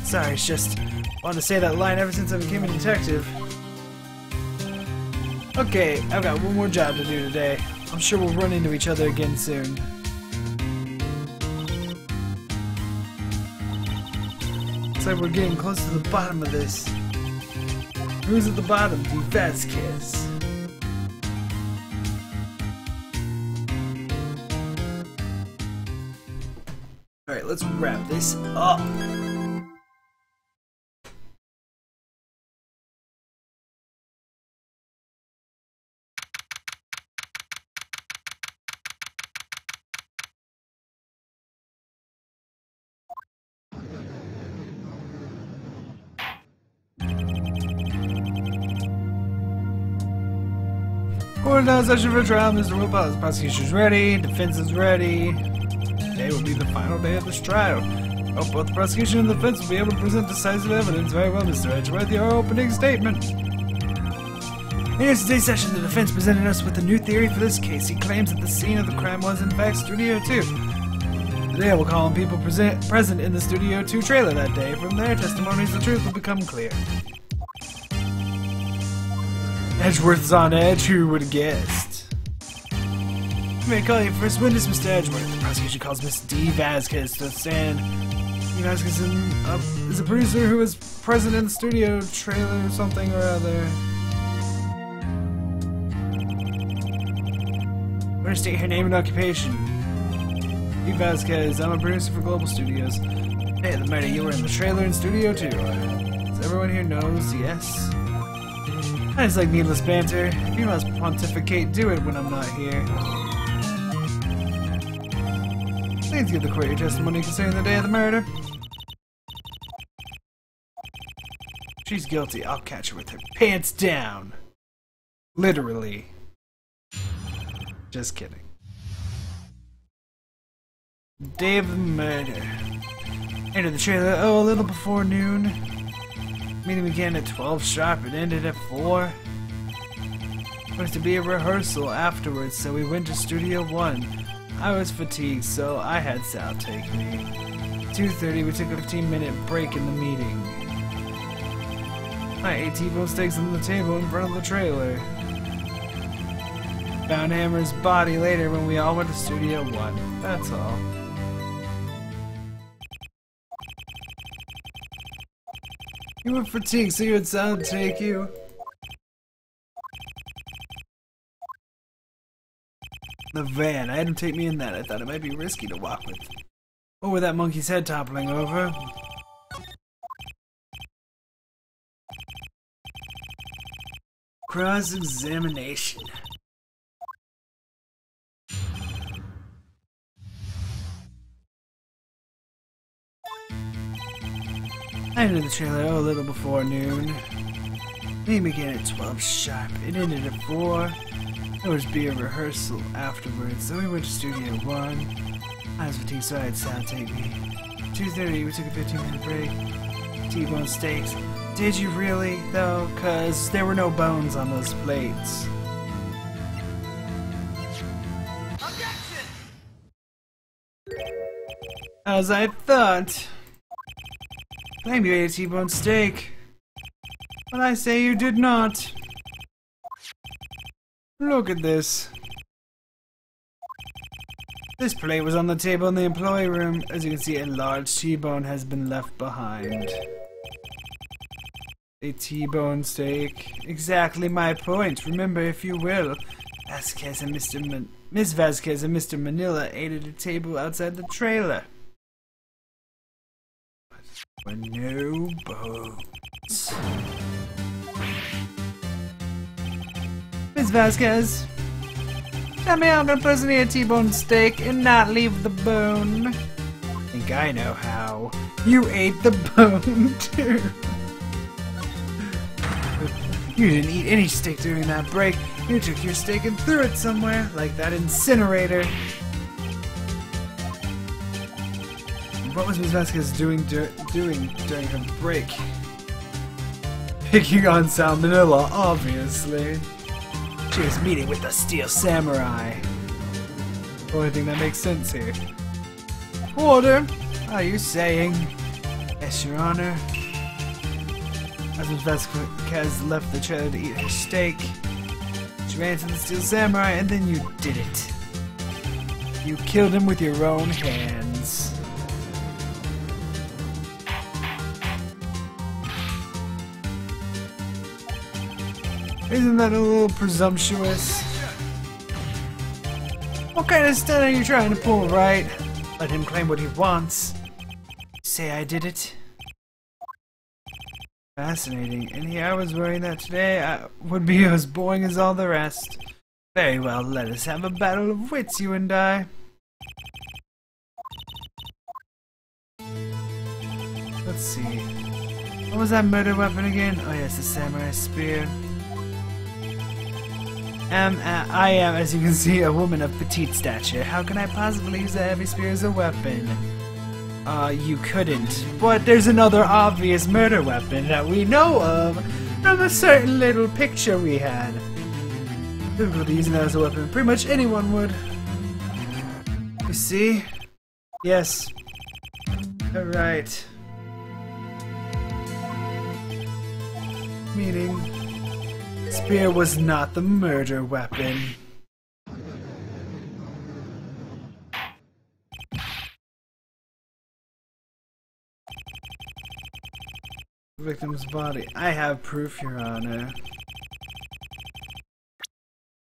Sorry, it's just wanted to say that line ever since I became a detective. Okay, I've got one more job to do today. I'm sure we'll run into each other again soon. Looks like we're getting close to the bottom of this. Who's at the bottom? D. Vasquez. Alright, let's wrap this up. Court now session for trial, Mr. Wilpot. The prosecution's ready, defense is ready. Today will be the final day of this trial. Hope both the prosecution and the defense will be able to present decisive evidence. Very well, Mr. Edgeworth, your opening statement. In today's session, the defense presented us with a new theory for this case. He claims that the scene of the crime was, in fact, Studio 2. Today I will call on people present in the Studio 2 trailer that day. From their testimonies, the truth will become clear. Edgeworth's on edge, who would have guessed? You may call your first witness, Mr. Edgeworth. The prosecution calls Miss D. Vasquez to stand. D. Vasquez is a producer who was present in the studio trailer or something or other. I'm going to state her name and occupation. D. Vasquez, I'm a producer for Global Studios. Hey, the murder, you were in the trailer in Studio 2. As everyone here knows, yes. I just like needless banter. If you must pontificate, do it when I'm not here. Please give the court your testimony concerning the day of the murder. She's guilty. I'll catch her with her pants down. Literally. Just kidding. Day of the murder. Entered the trailer, a little before noon. Meeting began at 12 sharp and ended at 4. There was to be a rehearsal afterwards, so we went to Studio 1. I was fatigued, so I had Sal take me. 2:30, we took a 15-minute break in the meeting. I ate T-bone steaks on the table in front of the trailer. Found Hammer's body later when we all went to Studio 1. That's all. You were fatigued, so you had Sal take you. The van. I had him take me in that. I thought it might be risky to walk with. What with that monkey's head toppling over? Cross-examination. I entered the trailer a little before noon. Meeting began at 12 sharp. It ended at 4. There was to be a rehearsal afterwards, so we went to Studio 1. I was fatigued, so I had Sal take me. 2:30, we took a 15-minute break. T-bone steaks. Did you really, though? 'Cause there were no bones on those plates. Objection! As I thought. Claim you ate a T-bone steak. But I say you did not. Look at this. This plate was on the table in the employee room. As you can see, a large T-bone has been left behind. A T-bone steak. Exactly my point. Remember, if you will, Vasquez and Miss Vasquez and Mr. Manila ate at a table outside the trailer. There were no bones. Miss Vasquez, tell me how I'm gonna personally eat a T-bone steak and not leave the bone. I think I know how. You ate the bone too. You didn't eat any steak during that break. You took your steak and threw it somewhere, like that incinerator. What was Ms. Vasquez doing during her break? Picking on Salmonella, obviously. She was meeting with the Steel Samurai. Only thing that makes sense here. Order? Are you saying? Yes, Your Honor. As Ms. Vasquez left the trailer to eat her steak, she ran to the Steel Samurai, and then you did it. You killed him with your own hands. Isn't that a little presumptuous? What kind of stunt are you trying to pull, right? Let him claim what he wants. Say I did it? Fascinating. And here I was wearing that today. I would be as boring as all the rest. Very well, let us have a battle of wits, you and I. Let's see. What was that murder weapon again? Oh yes, the samurai spear. I am, as you can see, a woman of petite stature. How can I possibly use a heavy spear as a weapon? You couldn't. But there's another obvious murder weapon that we know of from a certain little picture we had. Difficult using that as a weapon. Pretty much anyone would. You see? Yes. Alright. Meaning, spear was not the murder weapon. Victim's body. I have proof, Your Honor.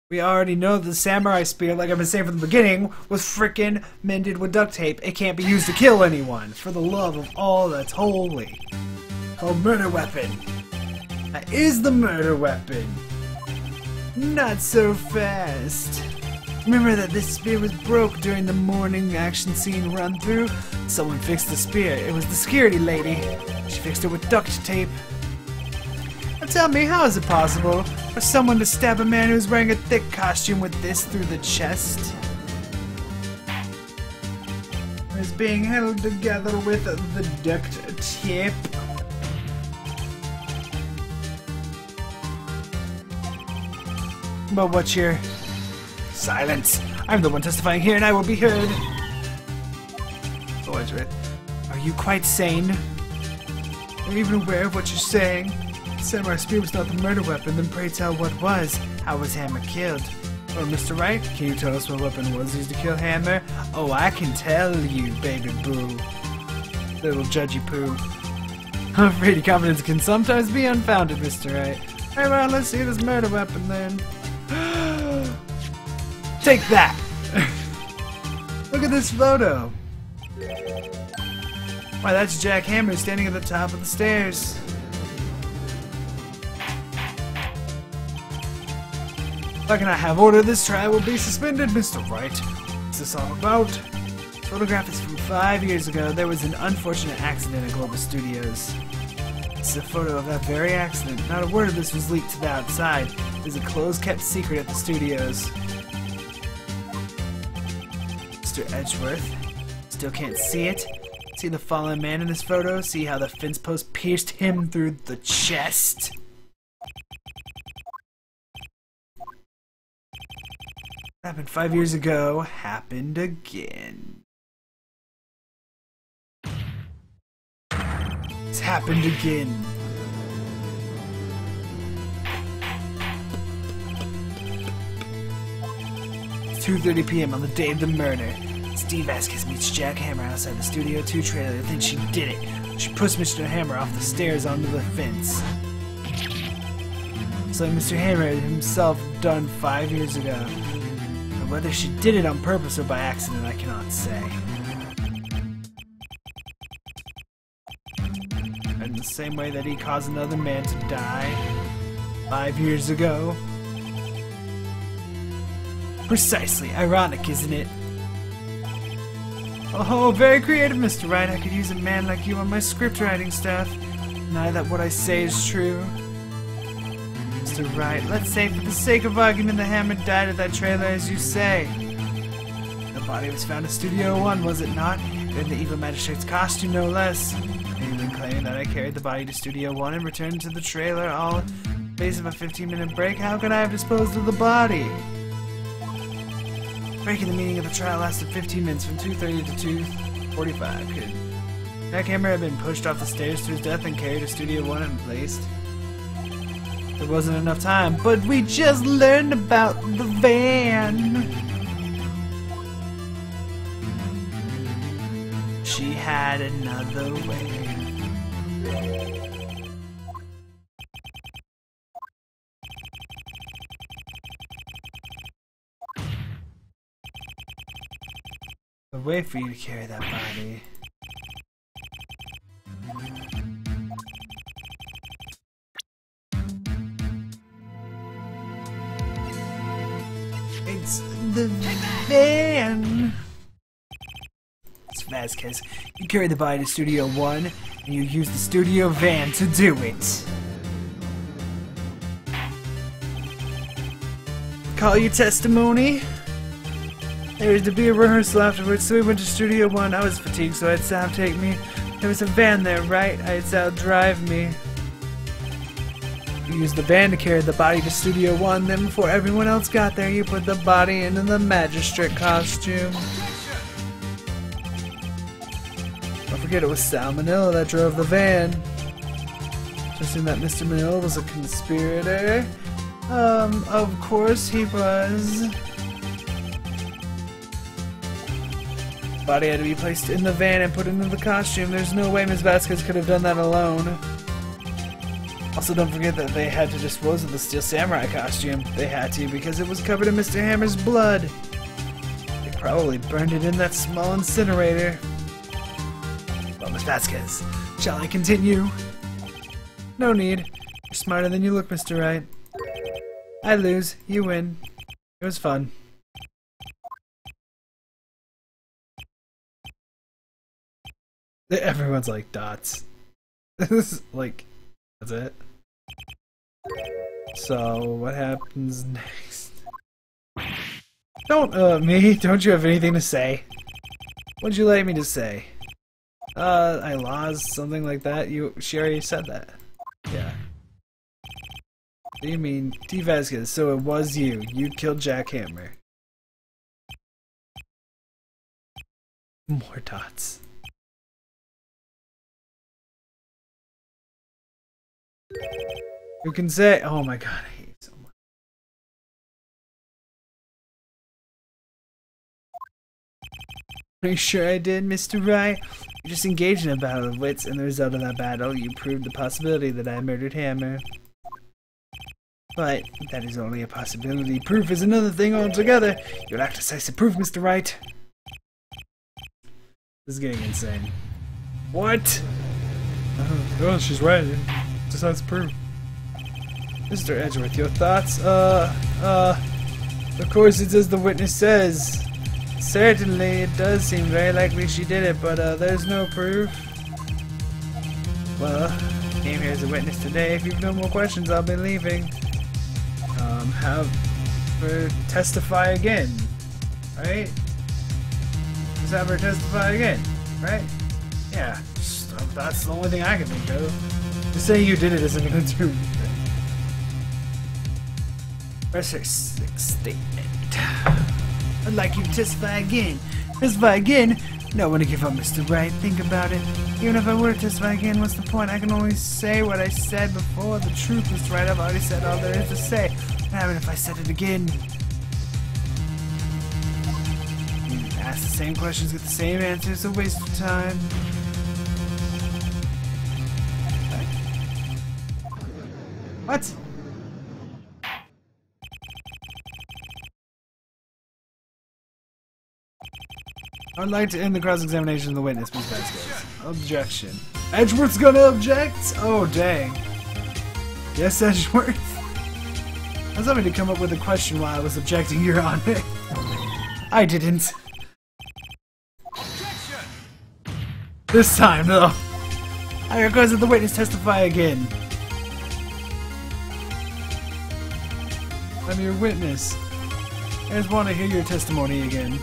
We already know the samurai spear, like I've been saying from the beginning, was frickin' mended with duct tape. It can't be used to kill anyone. For the love of all that's holy. Called murder weapon. That is the murder weapon. Not so fast. Remember that this spear was broke during the morning action scene run through? Someone fixed the spear. It was the security lady. She fixed it with duct tape. Now tell me, how is it possible for someone to stab a man who's wearing a thick costume with this through the chest? It's being held together with the duct tape. But what's your... Silence! I'm the one testifying here and I will be heard! Are you quite sane? Are you even aware of what you're saying? The samurai spear was not the murder weapon, then pray tell what was. How was Hammer killed? Oh, Mr. Wright, can you tell us what weapon was used to kill Hammer? Oh, I can tell you, baby boo. Little judgy poo. I'm afraid your confidence can sometimes be unfounded, Mr. Wright. Hey, well, let's see this murder weapon then. Take that! Look at this photo! Why, that's Jack Hammer standing at the top of the stairs. If I cannot have order, this trial will be suspended, Mr. Wright. What's this all about? This photograph is from 5 years ago. There was an unfortunate accident at Global Studios. This is a photo of that very accident. Not a word of this was leaked to the outside. It is a closed-kept secret at the studios. Mr. Edgeworth. Still can't see it? See the fallen man in this photo? See how the fence post pierced him through the chest? Happened 5 years ago. Happened again. It's happened again. It's 2:30 p.m. on the day of the murder. Steve Vasquez meets Jack Hammer outside the Studio 2 trailer. Then she did it. She pushed Mr. Hammer off the stairs onto the fence. It's like Mr. Hammer himself done 5 years ago. And whether she did it on purpose or by accident, I cannot say. In the same way that he caused another man to die 5 years ago. Precisely. Ironic, isn't it? Oh, very creative, Mr. Wright. I could use a man like you on my script writing stuff. Deny that what I say is true. Mr. Wright, let's say for the sake of argument the Hammer died at that trailer as you say. The body was found in Studio 1, was it not? in the evil magistrate's costume, no less. They've been claiming that I carried the body to Studio One and returned to the trailer all in the space of a 15-minute break. How could I have disposed of the body? Breaking the meeting of the trial lasted 15 minutes, from 2:30 to 2:45. Could Jackhammer have been pushed off the stairs to his death and carried to Studio One and placed? There wasn't enough time, but we just learned about the van. She had another way. A way for you to carry that body. It's the van. It's Vasquez. You carry the body to Studio One, and you use the studio van to do it. Call your testimony. There was to be a rehearsal afterwards, so we went to Studio One. I was fatigued, so I had Sal take me. There was a van there, right? I had Sal drive me. You used the van to carry the body to Studio One, then before everyone else got there, you put the body into the magistrate costume. Don't forget it was Sal Manila that drove the van. Trusting that Mr. Manila was a conspirator. Of course he was. Body had to be placed in the van and put into the costume. There's no way Ms. Vasquez could have done that alone. Also, don't forget that they had to dispose of the Steel Samurai costume. They had to because it was covered in Mr. Hammer's blood. They probably burned it in that small incinerator. Well, Ms. Vasquez, shall I continue? No need. You're smarter than you look, Mr. Wright. I lose. You win. It was fun. Everyone's like, dots. Like, that's it. So, what happens next? Don't, me? Don't you have anything to say? What'd you like me to say? I lost, something like that? She already said that. Yeah. What do you mean? T. Vasquez, so it was you. You killed Jackhammer. More dots. Who can say? Oh my god, I hate it so much. Are you sure I did, Mr. Wright? You just engaged in a battle of wits, and the result of that battle, you proved the possibility that I murdered Hammer. But that is only a possibility. Proof is another thing altogether. You lack decisive proof, Mr. Wright. This is getting insane. What? Oh, she's right. Decisive proof. Mr. Edgeworth, your thoughts? Of course it's as the witness says. Certainly, it does seem very likely she did it, but there's no proof. Well, I came here as a witness today. If you've no more questions, I'll be leaving. Have her testify again, right? Just have her testify again, right? Yeah, that's the only thing I can think of. Just saying you did it isn't going to do anything. Where's her statement? I'd like you to testify again. Testify again? No one to give up, Mr. Wright. Think about it. Even if I were to testify again, what's the point? I can only say what I said before. The truth, Mr. Wright. I've already said all there is to say. What happened if I said it again? You ask the same questions, get the same answers. A waste of time. What? I would like to end the cross-examination of the witness, Ms. Vasquez. Objection. Edgeworth's gonna object? Oh, dang. Yes, Edgeworth? I was hoping to come up with a question while I was objecting, Your Honor. I didn't. Objection! This time, though. I request that the witness testify again. I'm your witness. I just want to hear your testimony again.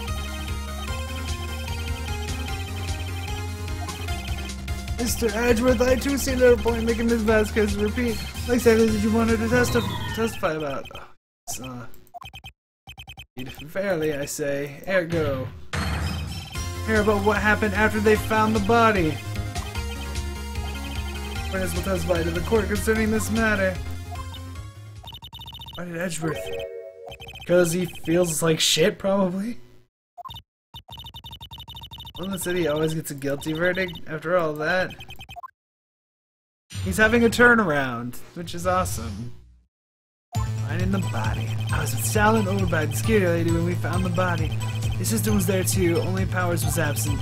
Mr. Edgeworth, I too see little point making Ms. Vasquez repeat. What exactly did you want her to testify about? It's, fairly, I say. Ergo. Hear about what happened after they found the body. Witness will testify to the court concerning this matter. Why did Edgeworth? Because he feels like shit, probably? Well, the city always gets a guilty verdict after all that. He's having a turnaround, which is awesome. Finding the body. I was with Sal and Oldbag, the security lady, when we found the body. His sister was there too, only Powers was absent.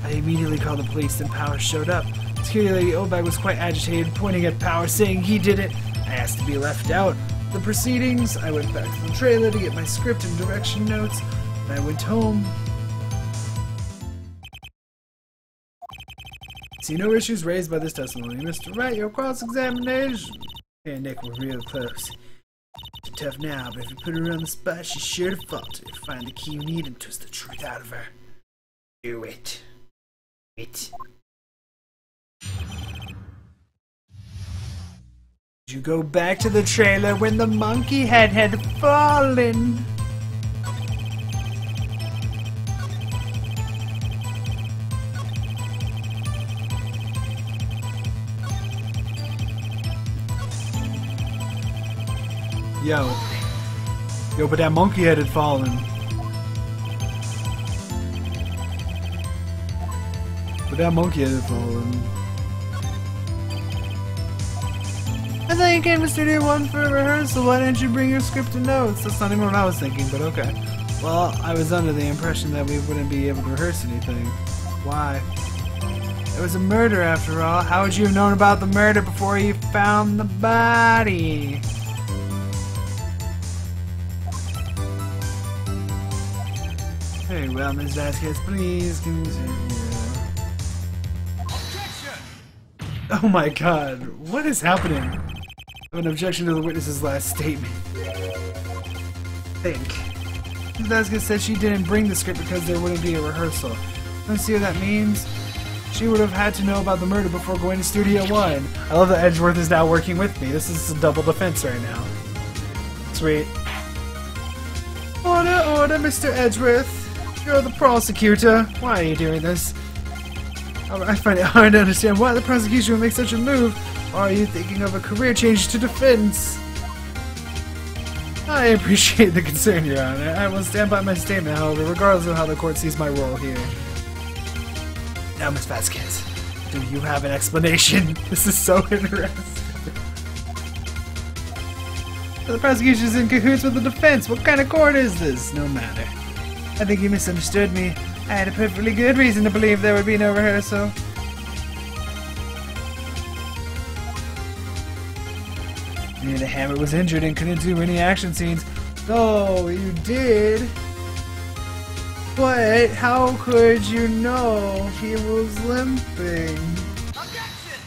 I immediately called the police, then Powers showed up. The security lady Oldbag was quite agitated, pointing at Powers, saying he did it. I asked to be left out of the proceedings. I went back to the trailer to get my script and direction notes, and I went home. See no issues raised by this testimony. Mr. Wright, your cross-examination. Me and Nick were real close. She's tough now, but if you put her on the spot, she's sure to falter. Find the key you need and twist the truth out of her. Do it. Did you go back to the trailer when the monkey head had fallen? Yo, but that monkey head had fallen. I thought you came to Studio One for a rehearsal. Why didn't you bring your script and notes? That's not even what I was thinking, but okay. Well, I was under the impression that we wouldn't be able to rehearse anything. Why? It was a murder after all. How would you have known about the murder before you found the body? Very well, Ms. Vasquez, please continue. Objection! Oh my god, what is happening? I have an objection to the witness's last statement. Think. Ms. Vasquez said she didn't bring the script because there wouldn't be a rehearsal. Don't see what that means? She would have had to know about the murder before going to Studio One. I love that Edgeworth is now working with me. This is a double defense right now. Sweet. Order, Mr. Edgeworth. You're the prosecutor. Why are you doing this? I find it hard to understand why the prosecution would make such a move. Or are you thinking of a career change to defense? I appreciate the concern, Your Honor. I will stand by my statement, however, regardless of how the court sees my role here. Now, Ms. Vasquez, do you have an explanation? This is so interesting. The prosecution is in cahoots with the defense. What kind of court is this? No matter. I think you misunderstood me. I had a perfectly good reason to believe there would be no rehearsal. The Hammer was injured and couldn't do any action scenes. Oh, you did? But how could you know he was limping? Objection!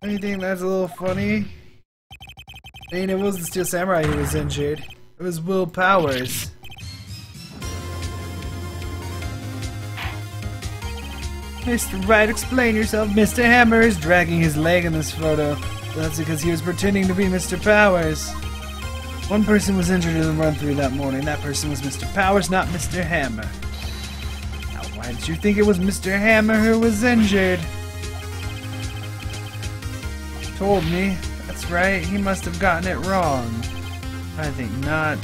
Do you think that's a little funny? I mean, it was the Steel Samurai who was injured. It was Will Powers. Mr. Wright, explain yourself. Mr. Hammer is dragging his leg in this photo. That's because he was pretending to be Mr. Powers. One person was injured in the run-through that morning. That person was Mr. Powers, not Mr. Hammer. Now, why did you think it was Mr. Hammer who was injured? Told me. That's right, he must have gotten it wrong. I think not.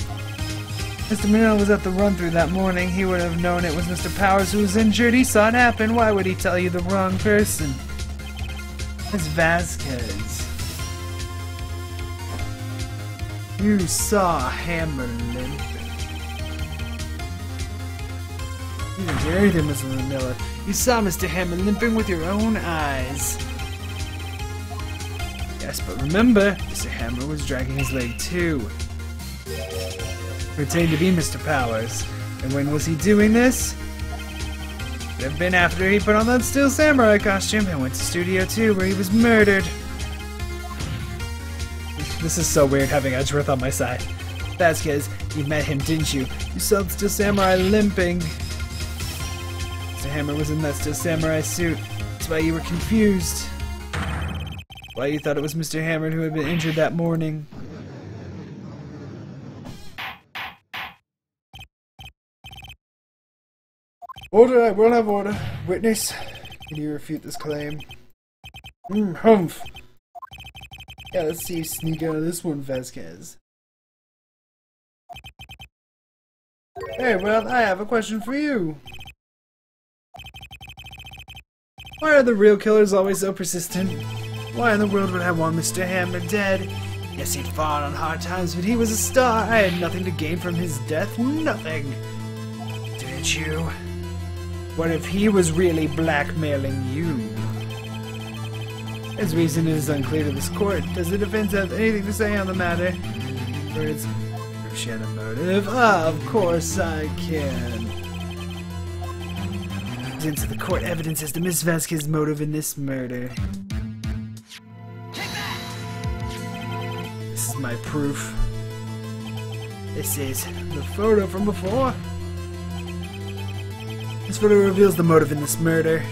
Mr. Manila was at the run-through that morning. He would have known it was Mr. Powers who was injured. He saw it happen. Why would he tell you the wrong person? Ms. Vasquez. You saw Hammer limping. You didn't hear anything, Mr. Manila. You saw Mr. Hammer limping with your own eyes. Yes, but remember, Mr. Hammer was dragging his leg too. Pretending to be Mr. Powers. And when was he doing this? It would have been after he put on that Steel Samurai costume and went to Studio 2 where he was murdered. This is so weird having Edgeworth on my side. Vasquez, you met him, didn't you? You saw the Steel Samurai limping. Mr. Hammer was in that Steel Samurai suit. That's why you were confused. Why you thought it was Mr. Hammer who had been injured that morning. Order, I will have order. Witness, can you refute this claim? Humph. Yeah, let's see you sneak out of this one, Vasquez. Hey, well, I have a question for you. Why are the real killers always so persistent? Why in the world would I want Mr. Hammer dead? Yes, he'd fought on hard times, but he was a star. I had nothing to gain from his death. Nothing. Didn't you? What if he was really blackmailing you? His reason is unclear to this court. Does the defense have anything to say on the matter? Or is she had a motive? Ah, of course I can. Into the court evidence as to Miss Vasquez's motive in this murder. This is my proof. This is the photo from before. This photo reveals the motive in this murder.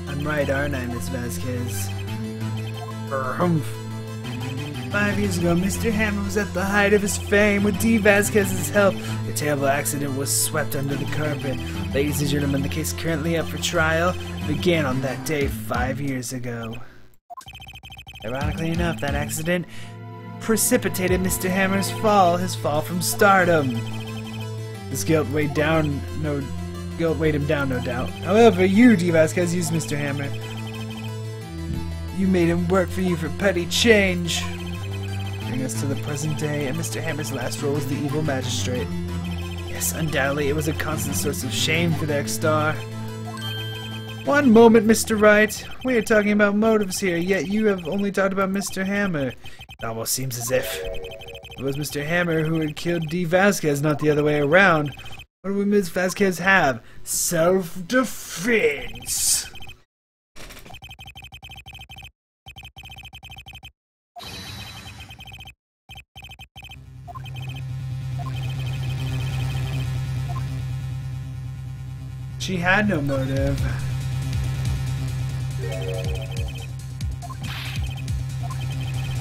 I'm right, aren't I, Miss Vasquez? Humph. 5 years ago, Mr. Hammer was at the height of his fame. With D. Vasquez's help, the terrible accident was swept under the carpet. Ladies and gentlemen, the case currently up for trial began on that day 5 years ago. Ironically enough, that accident precipitated Mr. Hammer's fall, his fall from stardom. This guilt weighed him down, no doubt. However, you, D. Vasquez, used Mr. Hammer. You made him work for you for petty change. Bring us to the present day, and Mr. Hammer's last role was the evil magistrate. Yes, undoubtedly it was a constant source of shame for the ex-star. One moment, Mr. Wright. We are talking about motives here, yet you have only talked about Mr. Hammer. It almost seems as if it was Mr. Hammer who had killed D. Vasquez, not the other way around. What would Ms. Vasquez have? Self-defense! She had no motive.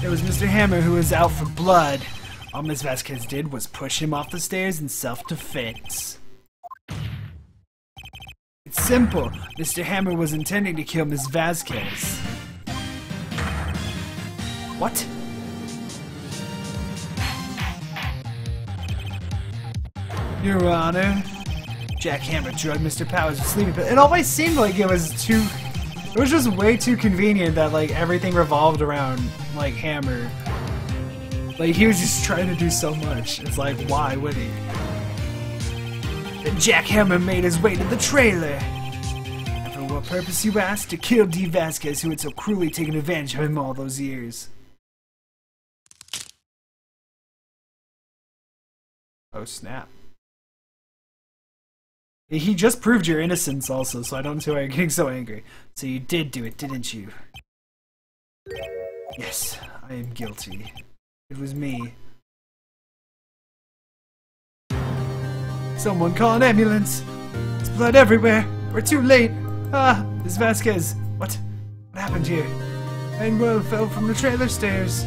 It was Mr. Hammer who was out for blood. All Ms. Vasquez did was push him off the stairs in self-defense. It's simple. Mr. Hammer was intending to kill Ms. Vasquez. What? Your Honor, Jack Hammer drugged Mr. Powers with sleeping pills. It always seemed like it was just way too convenient that like everything revolved around like Hammer. Like he was just trying to do so much. It's like, why would he? Then Jack Hammer made his way to the trailer. And for what purpose, you ask? To kill D. Vasquez, who had so cruelly taken advantage of him all those years. Oh snap. He just proved your innocence also, so I don't see why you're getting so angry. So you did do it, didn't you? Yes, I am guilty. It was me. Someone call an ambulance! There's blood everywhere! We're too late! Ah! Miss Vasquez! What happened here? Manuel fell from the trailer stairs.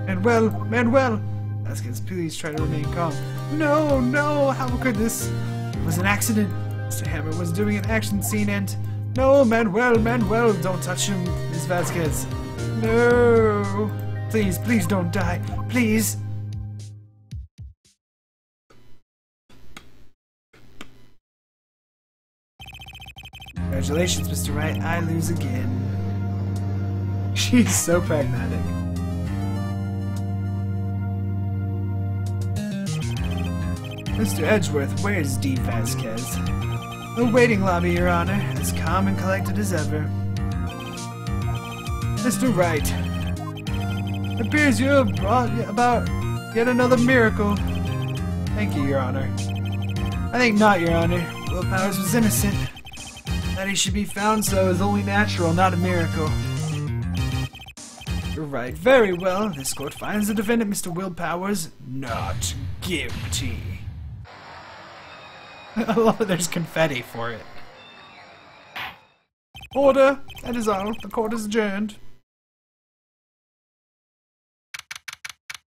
Manuel! Vasquez, please try to remain calm. No, no! How could this? It was an accident. Mr. Hammer was doing an action scene and... No, Manuel, don't touch him, Miss Vasquez. No! Please, please don't die. Please! Congratulations, Mr. Wright. I lose again. She's so pragmatic. Mr. Edgeworth, where's D. Vasquez? The waiting lobby, Your Honor, as calm and collected as ever. Mr. Wright, it appears you have brought about yet another miracle. Thank you, Your Honor. I think not, Your Honor. Will Powers was innocent. That he should be found so is only natural, not a miracle. You're right. Very well. This court finds the defendant, Mr. Will Powers, not guilty. I love that there's confetti for it. Order! That is all. The court is adjourned.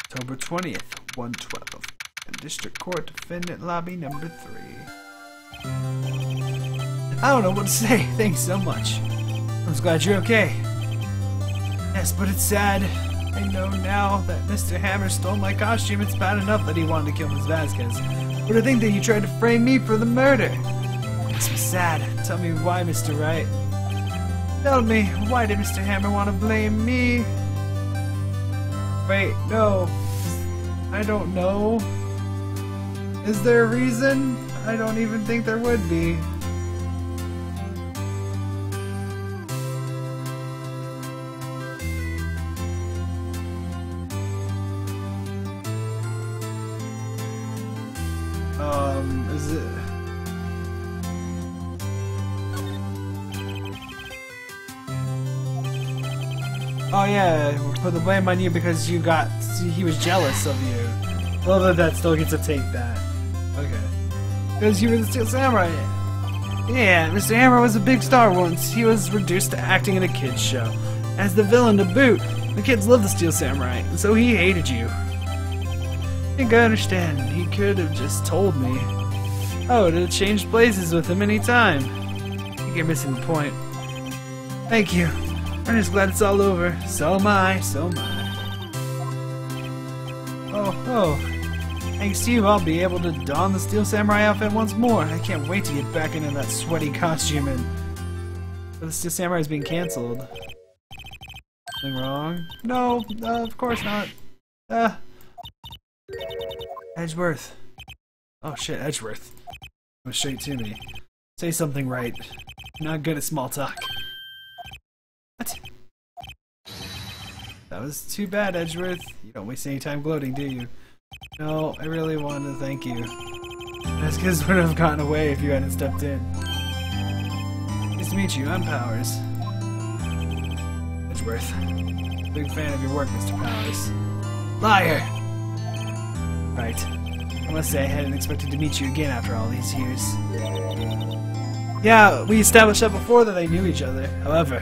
October 20th, 112. District Court, Defendant Lobby number 3. I don't know what to say. Thanks so much. I'm just glad you're okay. Yes, but it's sad. I know now that Mr. Hammer stole my costume. It's bad enough that he wanted to kill Ms. Vasquez. But I think that you tried to frame me for the murder. Makes me sad. Tell me why, Mr. Wright. Tell me, why did Mr. Hammer want to blame me? Wait, no. I don't know. Is there a reason? I don't even think there would be. Is it... Oh yeah, we'll put the blame on you because he was jealous of you. Well, that still gets to take that. Okay. Because you were the Steel Samurai. Yeah, Mr. Hammer was a big star once. He was reduced to acting in a kid's show. As the villain to boot. The kids loved the Steel Samurai, and so he hated you. I think I understand. He could have just told me. I would have changed places with him any time. I think you're missing the point. Thank you. I'm just glad it's all over. So am I. So am I. Oh. Thanks to you, I'll be able to don the Steel Samurai outfit once more. I can't wait to get back into that sweaty costume But the Steel Samurai is being cancelled. Something wrong? No, of course not. Edgeworth. Oh shit, Edgeworth. Go straight to me. Say something right. I'm not good at small talk. What? That was too bad, Edgeworth. You don't waste any time gloating, do you? No, I really wanted to thank you. Vasquez would have gotten away if you hadn't stepped in. Nice to meet you, I'm Powers. Edgeworth. Big fan of your work, Mr. Powers. Liar! Right. I must say I hadn't expected to meet you again after all these years. Yeah, we established that before that they knew each other. However,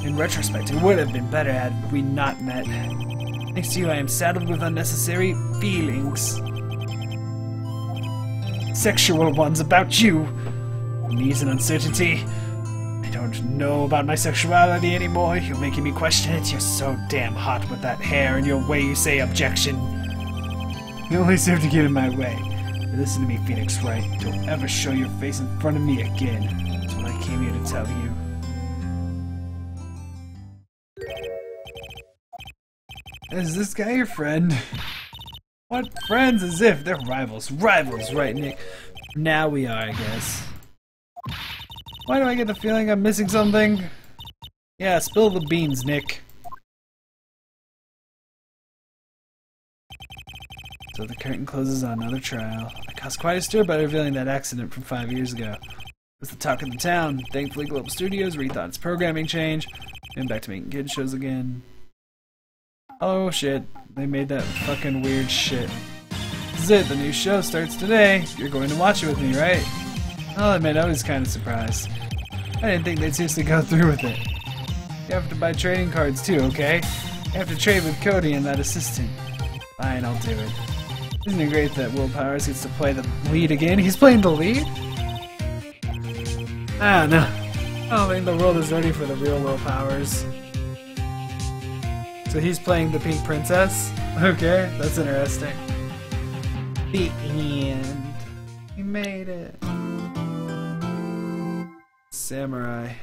in retrospect, it would have been better had we not met. Thanks to you, I am saddled with unnecessary feelings. Sexual ones about you. Unease and uncertainty. I don't know about my sexuality anymore. You're making me question it. You're so damn hot with that hair and your way you say objection. You only serve to get in my way. But listen to me, Phoenix Wright. Don't ever show your face in front of me again. That's what I came here to tell you. Is this guy your friend? What friends? As if they're rivals. Rivals, right, Nick? Now we are, I guess. Why do I get the feeling I'm missing something? Yeah, spill the beans, Nick. So the curtain closes on another trial. I caused quite a stir by revealing that accident from 5 years ago. It was the talk of the town. Thankfully, Global Studios rethought its programming change. And back to making kid shows again. Oh shit, they made that fucking weird shit. This is it, the new show starts today. You're going to watch it with me, right? I'll admit, I was kind of surprised. I didn't think they'd seriously go through with it. You have to buy trading cards too, okay? You have to trade with Cody and that assistant. Fine, I'll do it. Isn't it great that Will Powers gets to play the lead again? He's playing the lead? I don't know. I don't think the world is ready for the real Will Powers. So he's playing the Pink Princess? Okay, that's interesting. The end. We made it. Samurai.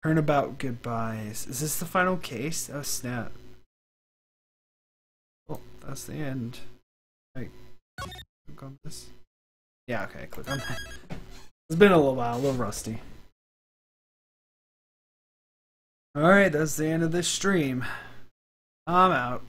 Turnabout goodbyes. Is this the final case? Oh snap. Oh, that's the end. Wait. Click on this. Yeah, okay, click on that. It's been a little while, a little rusty. Alright, that's the end of this stream. I'm out.